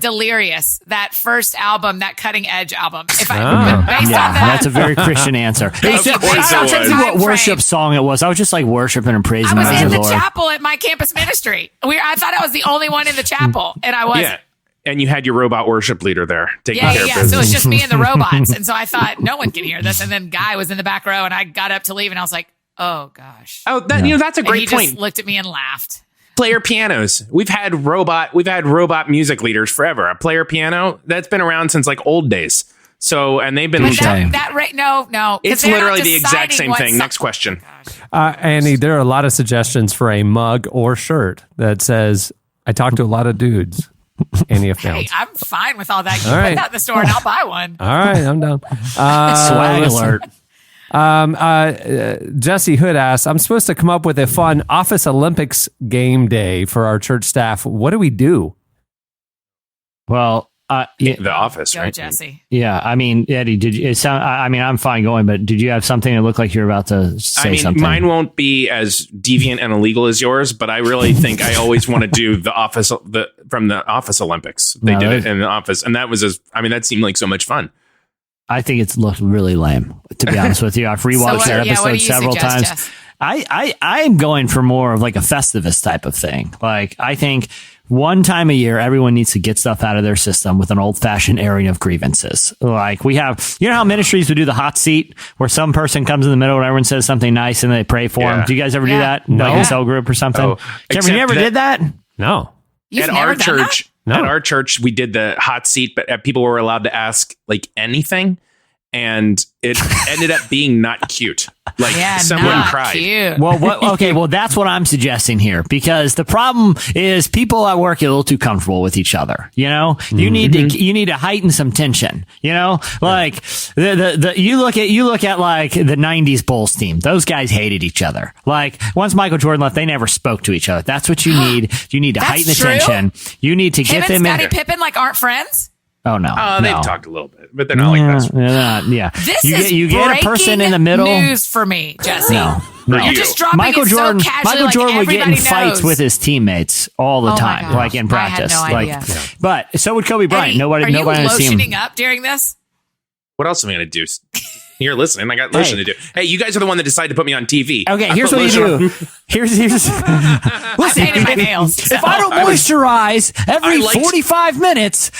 Delirious, that first album, that Cutting Edge album. Based on that, that's a very Christian answer. Of course I'll tell you what worship song it was. I was just like worshiping and praising I was in the Lord. chapel at my campus ministry. I thought I was the only one in the chapel, and I wasn't. Yeah. And you had your robot worship leader there taking care of business. So it was just me and the robots. And so I thought, no one can hear this. And then Guy was in the back row, and I got up to leave, and I was like, oh, gosh. Oh, that's a great point. He just looked at me and laughed. Player pianos. We've had robot music leaders forever. A player piano, that's been around since like old days. So, and they've been... No. It's literally the exact same thing. Next question. Annie, there are a lot of suggestions for a mug or shirt that says, I talk to a lot of dudes. Hey, I'm fine with all that. You put that in the store and I'll buy one. All right, I'm down. Swag alert. Jesse Hood asks, I'm supposed to come up with a fun Office Olympics game day for our church staff. What do we do? Well, The Office, Go, right? Jesse. Yeah, I mean, Eddie, did you? It sound? I mean, I'm fine going, but did you have something that looked like you were about to say something? Mine won't be as deviant and illegal as yours, but I really think I always want to do the Office, from the Office Olympics. They did it in the Office, and that was that seemed like so much fun. I think it's looked really lame, to be honest with you. I've rewatched that episode several times. I'm going for more of like a Festivus type of thing. Like, I think one time a year, everyone needs to get stuff out of their system with an old fashioned airing of grievances. Like we have, you know how ministries would do the hot seat where some person comes in the middle and everyone says something nice and they pray for them. Do you guys ever do that? No. Like in cell group or something? Oh, Cameron, you ever did that? No. You've At never our done church, No. at our church, we did the hot seat, but people were allowed to ask like anything. And it ended up being not cute. Like someone not cried. Cute. Well, that's what I'm suggesting here, because the problem is people at work get a little too comfortable with each other. You know, you need to heighten some tension. You know, like you look at like the '90s Bulls team. Those guys hated each other. Like once Michael Jordan left, they never spoke to each other. That's what you need. You need to heighten the tension. You need to get them and in. Scottie Pippen like aren't friends. Oh no! They've talked a little bit, but they're not like best friends. This you get a person in the middle. News for me, Jesse. No. You're just dropping Michael it Jordan. so casually, Michael like Jordan would get in everybody fights knows. with his teammates all the Oh my time, gosh. like in practice. I had no idea. But so would Kobe Bryant. Eddie, Nobody are you has seen lotioning him. up during this? What else am I going to do? You're listening. I got lotion to do. Hey, you guys are the one that decided to put me on TV. Okay, here's what you do. Here's I painted my nails. if I don't moisturize every liked- 45 minutes,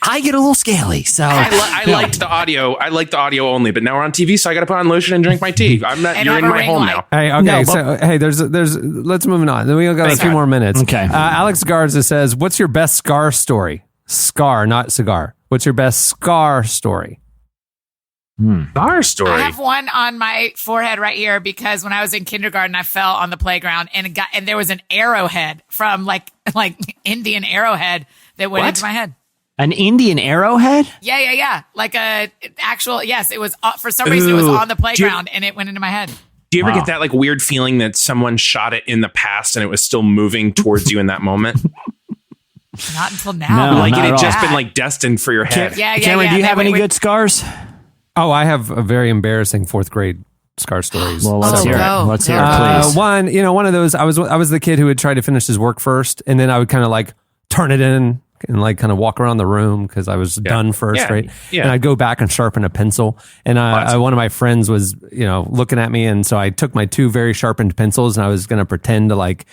I get a little scaly. So I liked the audio. I liked the audio only, but now we're on TV, so I got to put on lotion and drink my tea. I'm not. And You're have in a my ring home light. now. Hey, okay, there's let's move on. Then we got Thank a few God. more minutes. Okay. Alex Garza says, "What's your best scar story? Scar, not cigar. What's your best scar story?" Our story. I have one on my forehead right here because when I was in kindergarten, I fell on the playground and there was an arrowhead from like Indian arrowhead that went into my head. An Indian arrowhead? Yeah. Like a actual, yes, it was for some reason it was on the playground and it went into my head. Do you ever get that like weird feeling that someone shot it in the past and it was still moving towards you in that moment? Not until now. No, Like not it had at just all. been like destined for your head. Yeah. Cameron, do you have any good scars? Oh, I have a very embarrassing fourth grade scar stories. Well, let's hear go. it. Let's hear it, please. One of those. I was the kid who would try to finish his work first, and then I would kind of like turn it in and like kind of walk around the room because I was done first, right? Yeah. And I'd go back and sharpen a pencil. And one of my friends was, looking at me, and so I took my two very sharpened pencils and I was going to pretend to like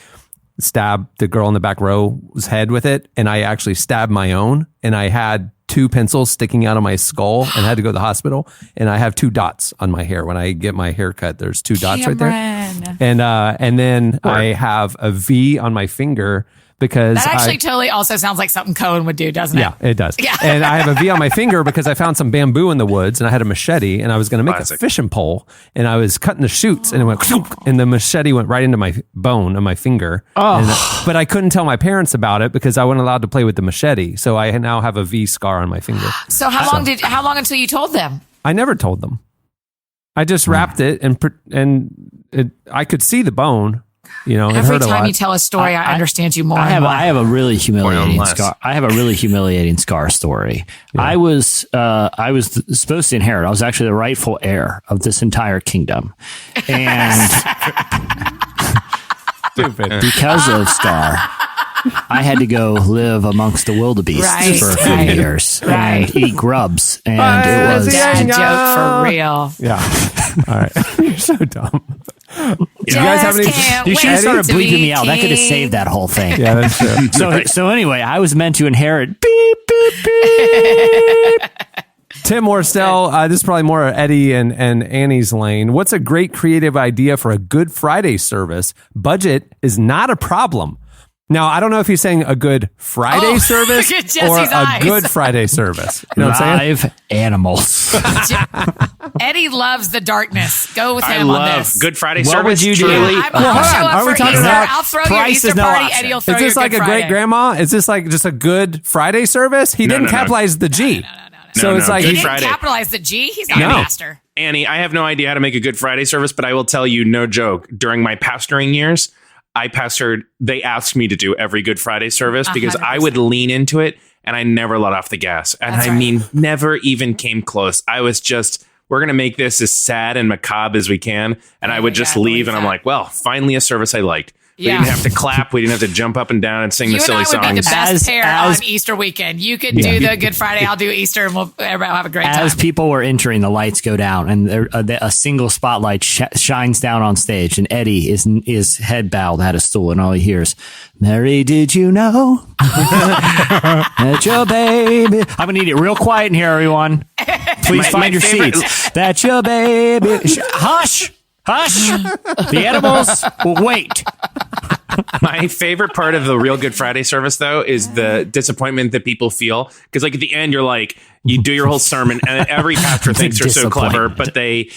stab the girl in the back row's head with it, and I actually stabbed my own, and I had two pencils sticking out of my skull and had to go to the hospital. And I have 2 dots on my hair. When I get my hair cut, there's 2 dots right there. And then I have a V on my finger because That actually totally also sounds like something Cohen would do, doesn't it? Yeah, it does. Yeah. And I have a V on my finger because I found some bamboo in the woods and I had a machete and I was going to make a fishing pole and I was cutting the shoots and it went and the machete went right into my bone on my finger. But I couldn't tell my parents about it because I wasn't allowed to play with the machete. So I now have a V scar on my finger. So how long until you told them? I never told them. I just wrapped it and I could see the bone. It Every hurt a time lot. you tell a story, I understand you more. I have a really humiliating less. scar. I have a really humiliating scar story. Yeah. I was supposed to inherit. I was actually the rightful heir of this entire kingdom, and because of scar, I had to go live amongst the wildebeests for a few years and eat grubs, and it was Dad joke for real. Yeah. All right. You're so dumb. You guys have any? You should have started bleeping me out. That could have saved that whole thing. Yeah, that's true. So anyway, I was meant to inherit. Beep beep beep. Tim Morsell, this is probably more Eddie and Annie's lane. What's a great creative idea for a Good Friday service? Budget is not a problem. Now, I don't know if he's saying a Good Friday service look at or Jesse's a eyes. Good Friday service. You know what I'm saying? Live animals. Eddie loves the darkness. Go with I him on love this. Good Friday What service. would you do? Truly. I'll hold on. show Are up we for talking Easter. about I'll throw your price Easter is no party. option? Eddie will throw Is your this like Good a Friday. great grandma? Is this like just a Good Friday service? He didn't no. capitalize the G. So No, it's no. like He Good didn't Friday. capitalize the G. He's not No. a master. Annie, I have no idea how to make a Good Friday service, but I will tell you, no joke, during my pastoring years, I pastored, they asked me to do every Good Friday service because I would lean into it and I never let off the gas. And That's I right. mean, never even came close. I was just, we're going to make this as sad and macabre as we can. And I would just I leave believe and I'm that. like, well, finally a service I liked. We didn't have to clap. We didn't have to jump up and down and sing the silly You and I would be the songs. best pair on Easter weekend. You could do the Good Friday, I'll do Easter, and everybody will have a great time. As people were entering, the lights go down, and a single spotlight shines down on stage, and Eddie is head bowed at a stool, and all he hears, "Mary, did you know that your baby..." I'm going to need it real quiet in here, everyone. Please find your seats. That your baby... Hush! Hush! The animals will wait. My favorite part of the real Good Friday service, though, is the disappointment that people feel. Because, like, at the end, you're like, you do your whole sermon, and every pastor thinks they're so clever, but they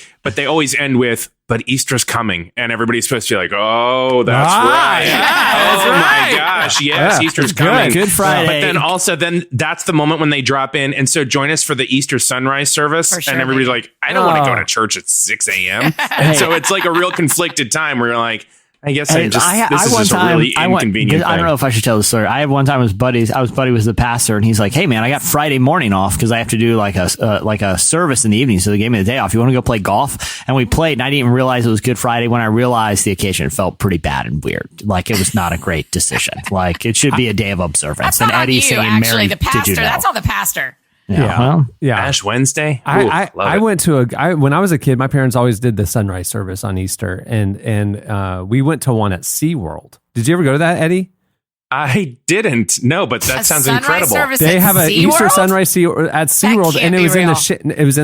always end with, "But Easter's coming," and everybody's supposed to be like, "Oh, that's right! My gosh, yes, Easter's coming." Good Friday. But then also, that's the moment when they drop in, and so join us for the Easter sunrise service, For sure, and everybody's like, "I don't want to go to church at 6 a.m." And so it's like a real conflicted time where you're like, I guess this is just a really inconvenient thing. I don't know if I should tell the story. I had one time with buddies. I was buddy with the pastor, and he's like, "Hey man, I got Friday morning off because I have to do like a service in the evening. So they gave me the day off. You want to go play golf?" And we played, and I didn't even realize it was Good Friday. When I realized the occasion, it felt pretty bad and weird. Like it was not a great decision. Like it should be a day of observance. That's not on you, saying, actually. "Mary, The pastor. did you know?" That's on the pastor. Yeah. Ash Wednesday. I went to when I was a kid, my parents always did the sunrise service on Easter, and we went to one at SeaWorld. Did you ever go to that, Eddie? I didn't. No, but that sounds incredible. They have an Easter sunrise at SeaWorld, and it was in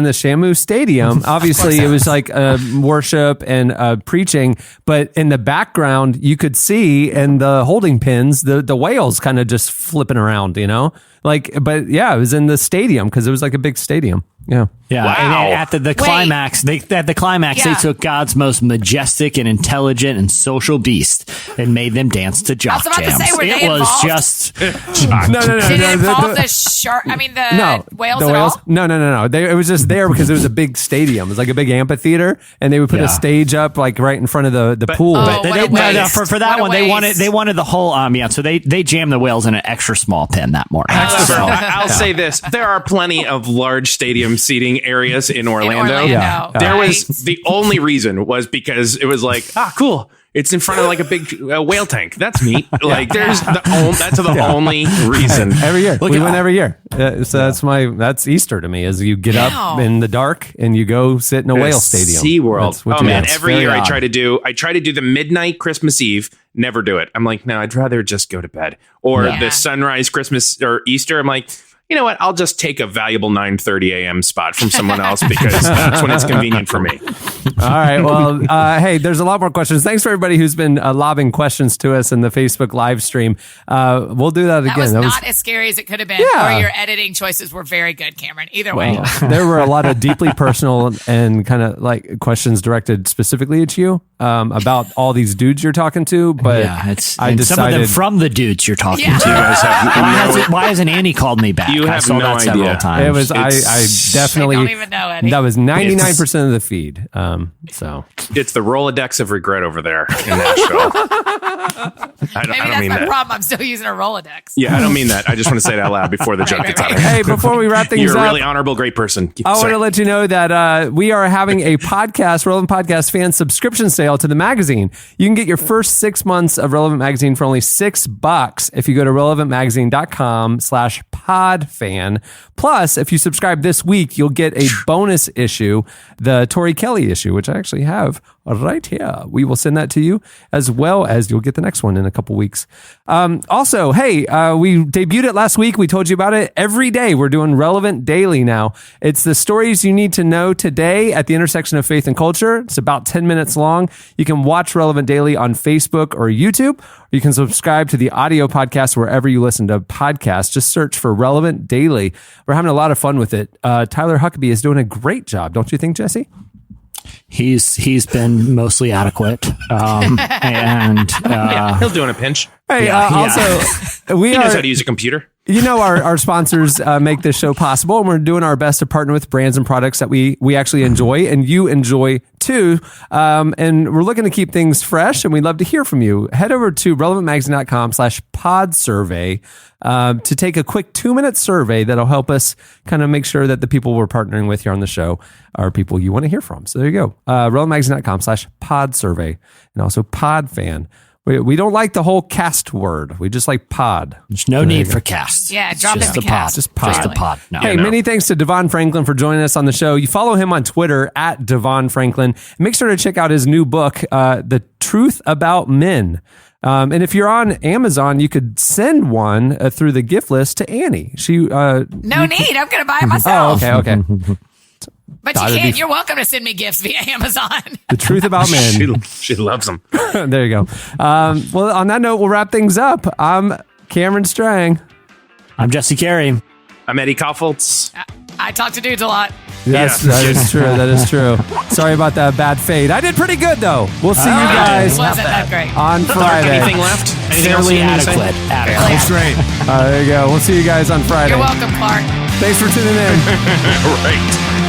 the Shamu Stadium. Obviously, it was like worship and preaching, but in the background, you could see in the holding pins the whales kind of just flipping around, you know? But yeah, it was in the stadium because it was like a big stadium. Yeah. Yeah. Wow. And at the climax, they took God's most majestic and intelligent and social beast and made them dance to jock jams. I was about to say, were they it was involved? Just No. Did it involve the shark? I mean, the whales the at whales? all? No. It was just there because it was a big stadium. It was like a big amphitheater, and they would put a stage up like right in front of the pool. Oh, for that one, they wanted the whole ambiance. So they jammed the whales in an extra small pen that morning. I'll say this: there are plenty of large stadium seating areas in Orlando. Yeah. There was the only reason was because it was like, cool. It's in front of like a big whale tank. That's neat. Like that's the only reason. Every year. We went every year. So that's Easter to me, is you get up in the dark and you go sit in a whale stadium. SeaWorld. Oh man, every year I try to do the midnight Christmas Eve. Never do it. I'm like, no, I'd rather just go to bed. Or the sunrise Christmas or Easter. I'm like, you know what? I'll just take a valuable 9:30 a.m. spot from someone else because that's when it's convenient for me. All right. Well, hey, there's a lot more questions. Thanks for everybody who's been lobbing questions to us in the Facebook live stream. We'll do that again. That was not as scary as it could have been. Or your editing choices were very good, Cameron. Either way. There were a lot of deeply personal and kind of like questions directed specifically at you about all these dudes you're talking to. But I decided some of them from the dudes you're talking to. You guys have Why hasn't Annie called me back? You have I saw no that several idea. times. It was I definitely I don't even know, Eddie. that was 99% of the feed. So It's the Rolodex of regret over there in Nashville. I don't that's mean my that. problem. I'm still using a Rolodex. Yeah, I don't mean that. I just want to say it out loud before the joke gets out of hey, before we wrap things You're up, a really honorable, great person. I want Sorry. to let you know that we are having a Relevant Podcast fan subscription sale to the magazine. You can get your first 6 months of Relevant Magazine for only $6 if you go to relevantmagazine.com/podfan. Plus, if you subscribe this week, you'll get a bonus issue, the Tori Kelly issue, which I actually have right here. We will send that to you, as well as you'll get the next one in a couple weeks. Also, hey, we debuted it last week. We told you about it. Every day we're doing Relevant Daily now. It's the stories you need to know today at the intersection of faith and culture. It's about 10 minutes long. You can watch Relevant Daily on Facebook or YouTube, or you can subscribe to the audio podcast wherever you listen to podcasts. Just search for Relevant Daily. We're having a lot of fun with it. Tyler Huckabee is doing a great job. Don't you think, Jesse? He's been mostly adequate, and He'll do in a pinch. Hey, also, He knows how to use a computer. You know, our sponsors make this show possible, and we're doing our best to partner with brands and products that we actually enjoy and you enjoy too. And we're looking to keep things fresh, and we'd love to hear from you. Head over to relevantmagazine.com/podsurvey to take a quick 2-minute survey that'll help us kind of make sure that the people we're partnering with here on the show are people you want to hear from. So there you go. Relevantmagazine.com/podsurvey, and also PodFan We don't like the whole cast word. We just like pod. There's no need for cast. Yeah, drop just in the the pod. cast. Just pod. Just the pod. No. Hey, many thanks to DeVon Franklin for joining us on the show. You follow him on Twitter at DeVon Franklin. Make sure to check out his new book, The Truth About Men. And if you're on Amazon, you could send one through the gift list to Annie. No need. I'm going to buy it myself. Oh, okay. But you can't. You're welcome to send me gifts via Amazon. The Truth About Men. She loves them. There you go. Well, on that note, we'll wrap things up. I'm Cameron Strang. I'm Jesse Carey. I'm Eddie Koffoltz. I talk to dudes a lot. Yes, that is true. That is true. Sorry about that bad fade. I did pretty good, though. We'll see you guys It wasn't that great. on Friday. Anything left? Anything else Fairly you need to say? adequate. That's great. There you go. We'll see you guys on Friday. You're welcome, Clark. Thanks for tuning in. Right.